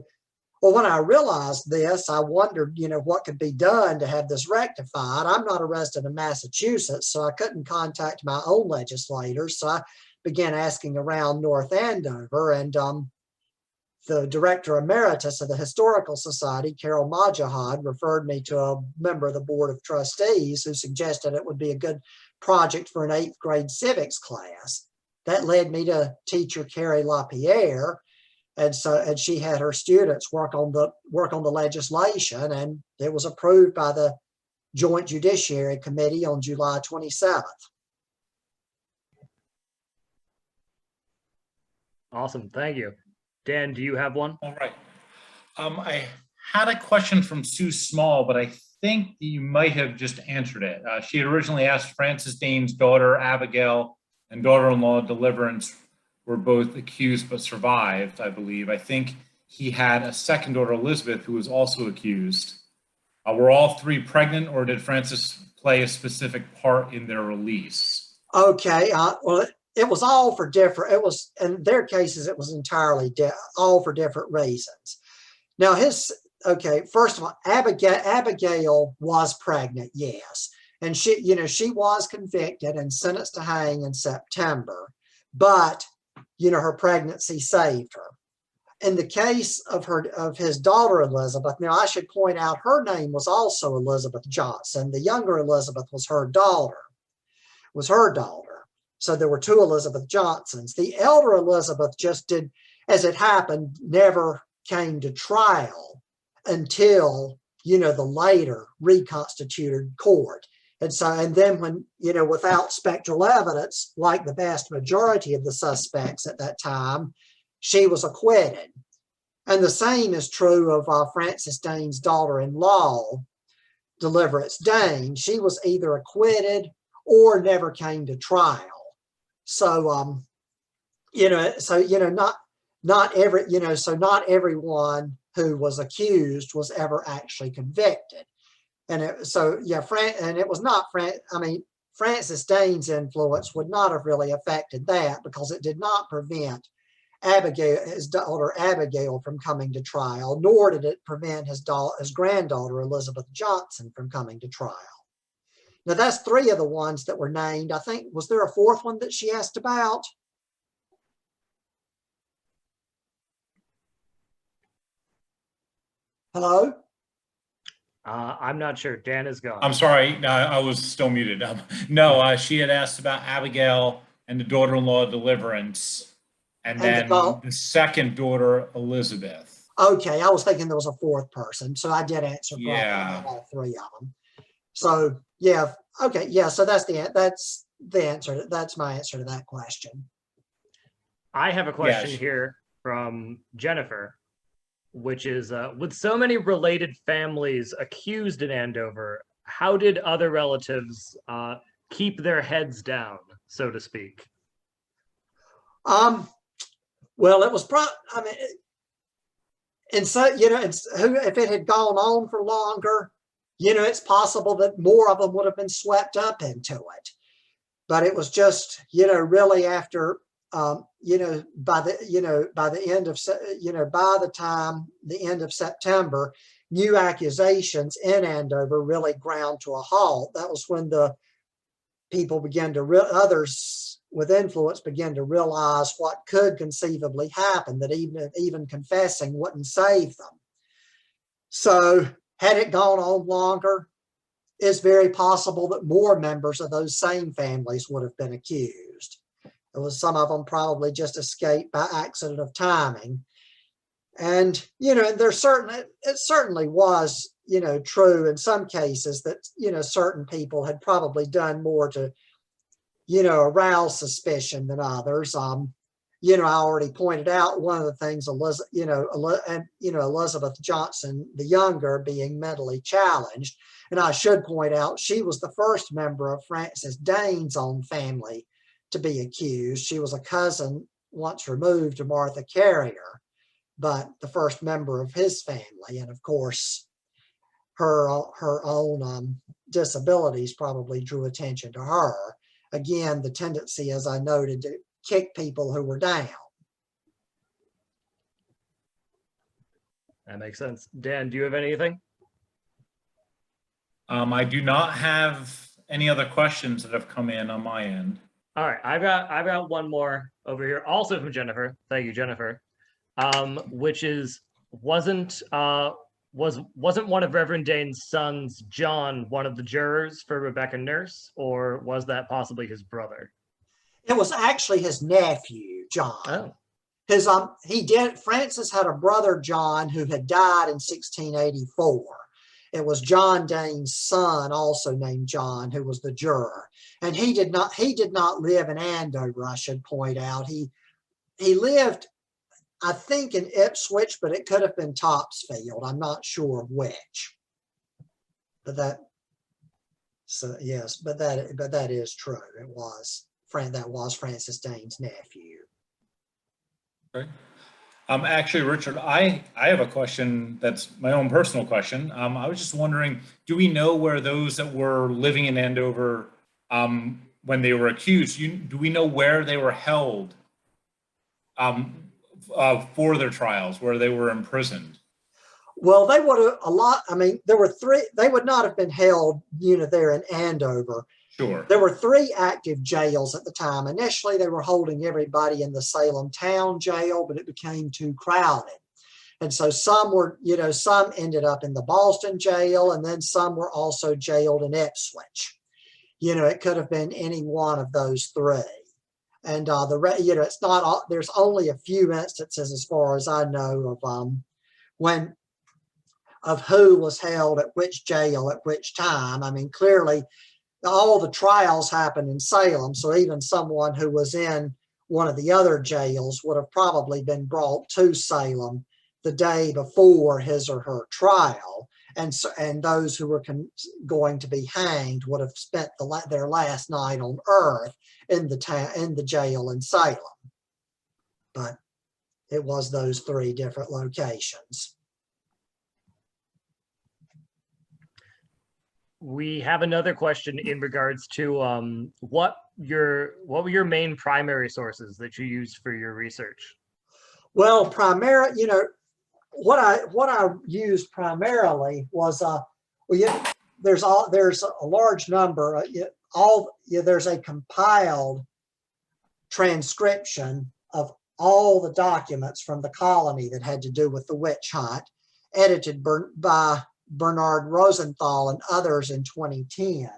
well, when I realized this, I wondered, what could be done to have this rectified. I'm not a resident of Massachusetts, so I couldn't contact my own legislators. So I began asking around North Andover, and the director emeritus of the Historical Society, Carol Majahad, referred me to a member of the Board of Trustees who suggested it would be a good project for an 8th grade civics class. That led me to teacher Carrie LaPierre, and she had her students work on the legislation, and it was approved by the Joint Judiciary Committee on July 27th. Awesome, thank you. Dan, do you have one? All right. I had a question from Sue Small, but I think you might have just answered it. She had originally asked Francis Dane's daughter, Abigail, and daughter-in-law, Deliverance, were both accused but survived, I believe. I think he had a second daughter, Elizabeth, who was also accused. Were all three pregnant, or did Francis play a specific part in their release? Okay, well, it was all for different, it was, in their cases, it was entirely all for different reasons. Now first of all, Abigail was pregnant, yes. And she was convicted and sentenced to hang in September, but, her pregnancy saved her. In the case of his daughter, Elizabeth, now I should point out her name was also Elizabeth Johnson. The younger Elizabeth was her daughter. So there were two Elizabeth Johnsons. The elder Elizabeth just did, as it happened, never came to trial until, the later reconstituted court. And then when, without spectral evidence, like the vast majority of the suspects at that time, she was acquitted. And the same is true of Francis Dane's daughter-in-law, Deliverance Dane. She was either acquitted or never came to trial. So, not everyone who was accused was ever actually convicted. And it was not Francis Dane's influence would not have really affected that, because it did not prevent his daughter Abigail from coming to trial, nor did it prevent his granddaughter Elizabeth Johnson from coming to trial. Now that's three of the ones that were named. I think, was there a fourth one that she asked about? Hello? I'm not sure. Dan is gone. I'm sorry, no, I was still muted. No, she had asked about Abigail and the daughter-in-law, Deliverance, and then the second daughter, Elizabeth. Okay, I was thinking there was a fourth person, so I did answer all three of them. So yeah, okay, yeah. So that's the answer. That's my answer to that question. I have a question here from Jennifer, which is, with so many related families accused in Andover, how did other relatives keep their heads down, so to speak? Well, it was if it had gone on for longer, it's possible that more of them would have been swept up into it. But it was just, really after, by the end of September, new accusations in Andover really ground to a halt. That was when the people began to, others with influence began to realize what could conceivably happen, that even confessing wouldn't save them. So had it gone on longer, it's very possible that more members of those same families would have been accused. It was some of them probably just escaped by accident of timing. And, it certainly was, true in some cases that, certain people had probably done more to, arouse suspicion than others. I already pointed out one of the things, Elizabeth Johnson, the younger, being mentally challenged. And I should point out, she was the first member of Francis Dane's own family to be accused. She was a cousin once removed to Martha Carrier, but the first member of his family. And of course, her own disabilities probably drew attention to her. Again, the tendency, as I noted, to kick people who were down. That makes sense. Dan, do you have anything? I do not have any other questions that have come in on my end. All right, I've got one more over here, also from Jennifer. Thank you, Jennifer. Which is wasn't one of Reverend Dane's sons, John, one of the jurors for Rebecca Nurse, or was that possibly his brother? It was actually his nephew, John. Oh, Because Francis had a brother, John, who had died in 1684. It was John Dane's son, also named John, who was the juror. And he did not live in Andover, I should point out. He lived, I think, in Ipswich, but it could have been Topsfield. I'm not sure which. But that is true. That was Francis Dane's nephew. Okay. Actually, Richard, I have a question that's my own personal question. I was just wondering, do we know where those that were living in Andover when they were accused, do we know where they were held for their trials, where they were imprisoned? Well, they would have there were three, they would not have been held, there in Andover. Sure. There were 3 active jails at the time. Initially, they were holding everybody in the Salem town jail, but it became too crowded. And so some ended up in the Boston jail, and then some were also jailed in Ipswich. It could have been any one of those 3. And it's not, there's only a few instances, as far as I know, of who was held at which jail at which time. I mean, clearly, all the trials happened in Salem, so even someone who was in one of the other jails would have probably been brought to Salem the day before his or her trial, and those who were going to be hanged would have spent their last night on earth in the jail in Salem. But it was those 3 different locations. we have another question in regards to what were your main primary sources that you used for your research? Well, what I used primarily was there's a large number. There's a compiled transcription of all the documents from the colony that had to do with the witch hunt, edited by Bernard Rosenthal and others in 2010,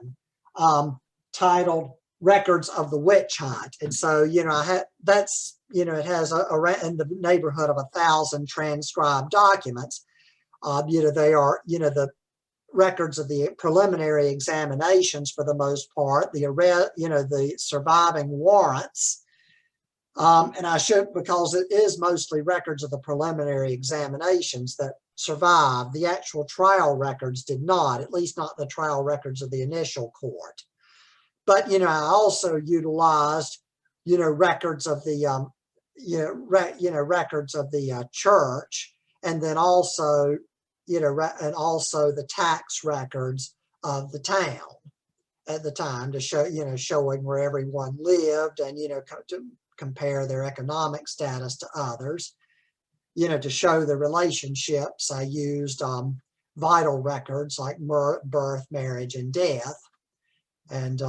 titled Records of the Witch Hunt. And so, it has in the neighborhood of 1,000 transcribed documents. They are, the records of the preliminary examinations for the most part, the surviving warrants. And I should, because it is mostly records of the preliminary examinations that survived. The actual trial records did not, at least not the trial records of the initial court. But, I also utilized, records of the, records of the church, and then also, and also the tax records of the town at the time to show, showing where everyone lived and, to compare their economic status to others. To show the relationships, I used vital records like birth, marriage, and death. And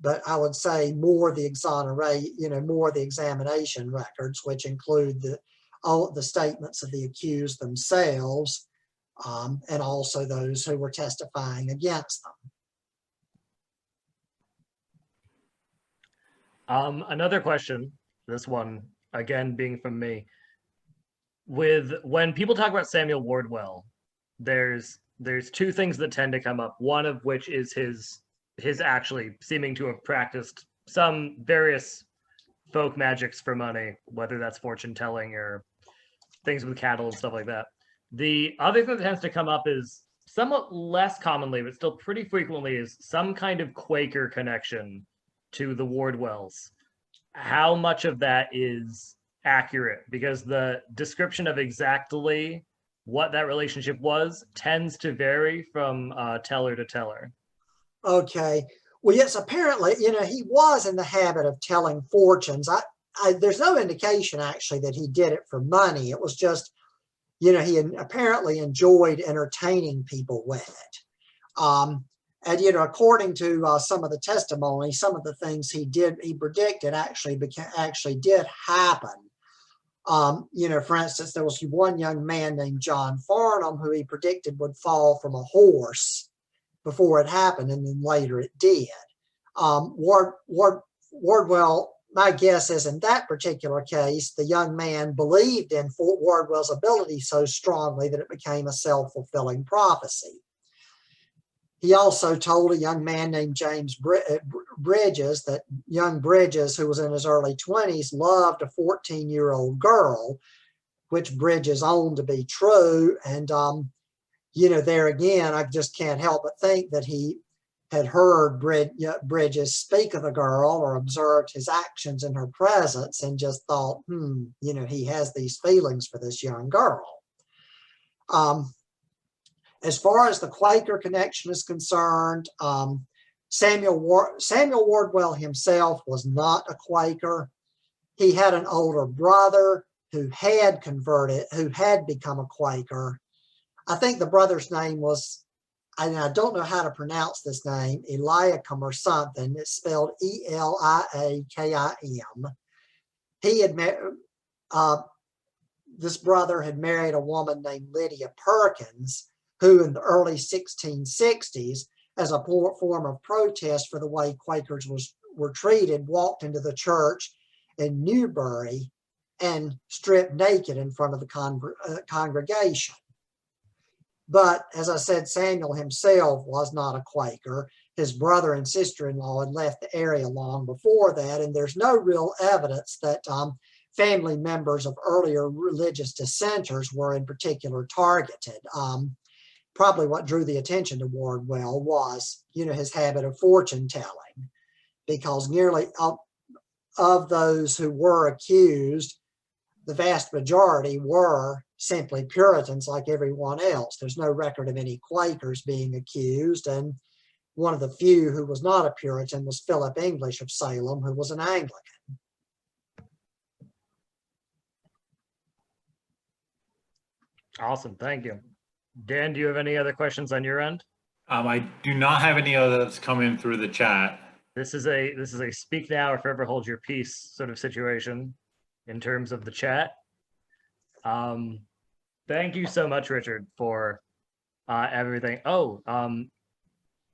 but I would say more the examination records, which include all the statements of the accused themselves, and also those who were testifying against them. Another question, this one again being from me. When people talk about Samuel Wardwell, there's 2 things that tend to come up. One of which is his actually seeming to have practiced some various folk magics for money, whether that's fortune telling or things with cattle and stuff like that. The other thing that tends to come up is somewhat less commonly, but still pretty frequently, is some kind of Quaker connection to the Wardwells. How much of that is accurate? Because the description of exactly what that relationship was tends to vary from teller to teller. Okay. Well, yes, apparently, he was in the habit of telling fortunes. There's no indication actually that he did it for money. It was just, he apparently enjoyed entertaining people with it. And, according to some of the testimony, some of the things he predicted actually did happen. For instance, there was one young man named John Farnham who he predicted would fall from a horse before it happened, and then later it did. Wardwell, my guess is in that particular case, the young man believed in Wardwell's ability so strongly that it became a self-fulfilling prophecy. He also told a young man named James Bridges that young Bridges, who was in his early 20s, loved a 14-year-old girl, which Bridges owned to be true. And, there again, I just can't help but think that he had heard Bridges speak of the girl or observed his actions in her presence and just thought, he has these feelings for this young girl. As far as the Quaker connection is concerned, Samuel Wardwell himself was not a Quaker. He had an older brother who had become a Quaker. I think the brother's name was, I don't know how to pronounce this name, Eliakim or something. It's spelled Eliakim. This brother had married a woman named Lydia Perkins, who in the early 1660s, as a form of protest for the way Quakers were treated, walked into the church in Newbury and stripped naked in front of the congregation. But as I said, Samuel himself was not a Quaker. His brother and sister-in-law had left the area long before that, and there's no real evidence that family members of earlier religious dissenters were in particular targeted. Probably what drew the attention to Wardwell was, his habit of fortune telling, because nearly of those who were accused, the vast majority were simply Puritans like everyone else. There's no record of any Quakers being accused, and one of the few who was not a Puritan was Philip English of Salem, who was an Anglican. Awesome, thank you. Dan, do you have any other questions on your end? I do not have any others come in through the chat. This is a speak now or forever hold your peace sort of situation in terms of the chat. Thank you so much, Richard, for everything.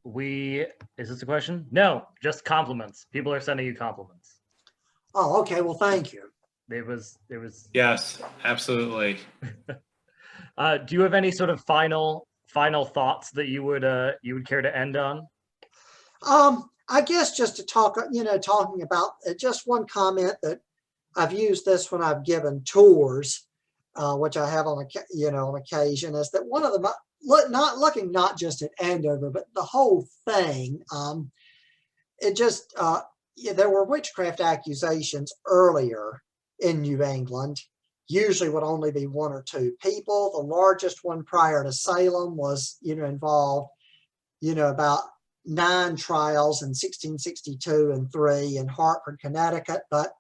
Is this a question? No, just compliments. People are sending you compliments. Oh, okay. Well, thank you. It was. Yes, absolutely. Do you have any sort of final thoughts that you would care to end on? I guess just to talking about just one comment that I've used this when I've given tours, which I have on occasion, is that one of the looking not just at Andover but the whole thing. There were witchcraft accusations earlier in New England. Usually would only be one or two people. The largest one prior to Salem was, involved, about 9 trials in 1662 and 3 in Hartford, Connecticut. But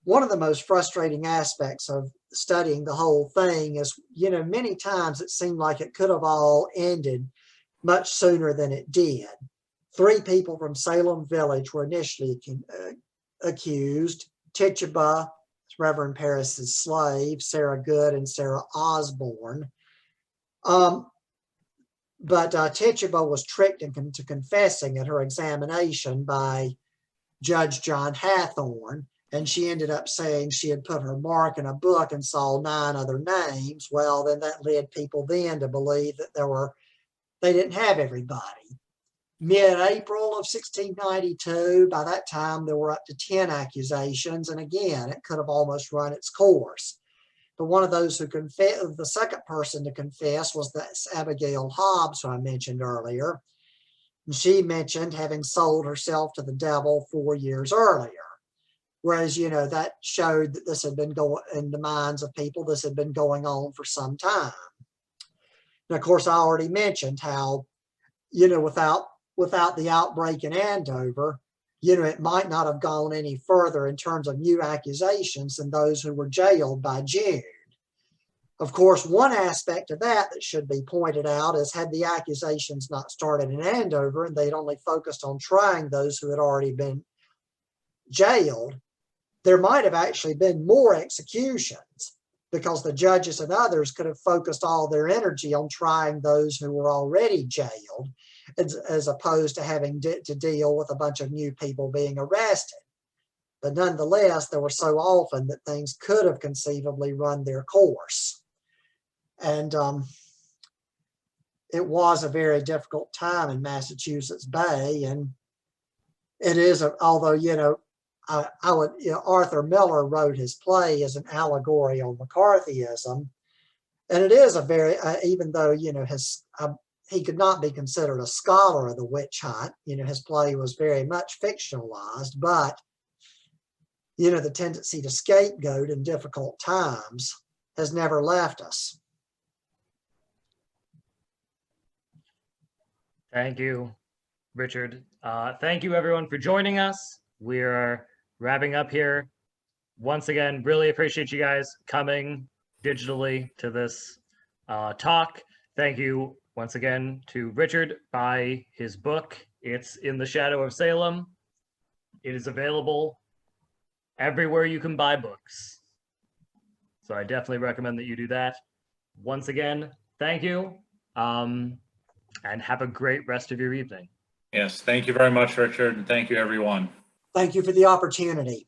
one of the most frustrating aspects of studying the whole thing is, many times it seemed like it could have all ended much sooner than it did. 3 people from Salem Village were initially accused: Tituba, Reverend Paris's slave, Sarah Good, and Sarah Osborne. But Tituba was tricked into confessing at her examination by Judge John Hathorne, and she ended up saying she had put her mark in a book and saw 9 other names. Well, then that led people then to believe that they didn't have everybody. Mid-April of 1692, by that time there were up to 10 accusations, and again, it could have almost run its course. But one of those who confessed, the second person to confess, was this Abigail Hobbs, who I mentioned earlier. And she mentioned having sold herself to the devil 4 years earlier. Whereas, that showed that this had been going in the minds of people, this had been going on for some time. And of course, I already mentioned how, without the outbreak in Andover, it might not have gone any further in terms of new accusations than those who were jailed by June. Of course, one aspect of that should be pointed out is had the accusations not started in Andover and they'd only focused on trying those who had already been jailed, there might have actually been more executions because the judges and others could have focused all their energy on trying those who were already jailed as opposed to having to deal with a bunch of new people being arrested. But nonetheless, there were so often that things could have conceivably run their course. And it was a very difficult time in Massachusetts Bay. And it is, although, Arthur Miller wrote his play as an allegory on McCarthyism. And it is a very, even though, he could not be considered a scholar of the witch hunt, his play was very much fictionalized, but, the tendency to scapegoat in difficult times has never left us. Thank you, Richard. Thank you, everyone, for joining us. We're wrapping up here. Once again, really appreciate you guys coming digitally to this talk. Thank you once again to Richard. Buy his book. It's In the Shadow of Salem. It is available everywhere you can buy books. So I definitely recommend that you do that. Once again, thank you. And have a great rest of your evening. Yes, thank you very much, Richard, and thank you, everyone. Thank you for the opportunity.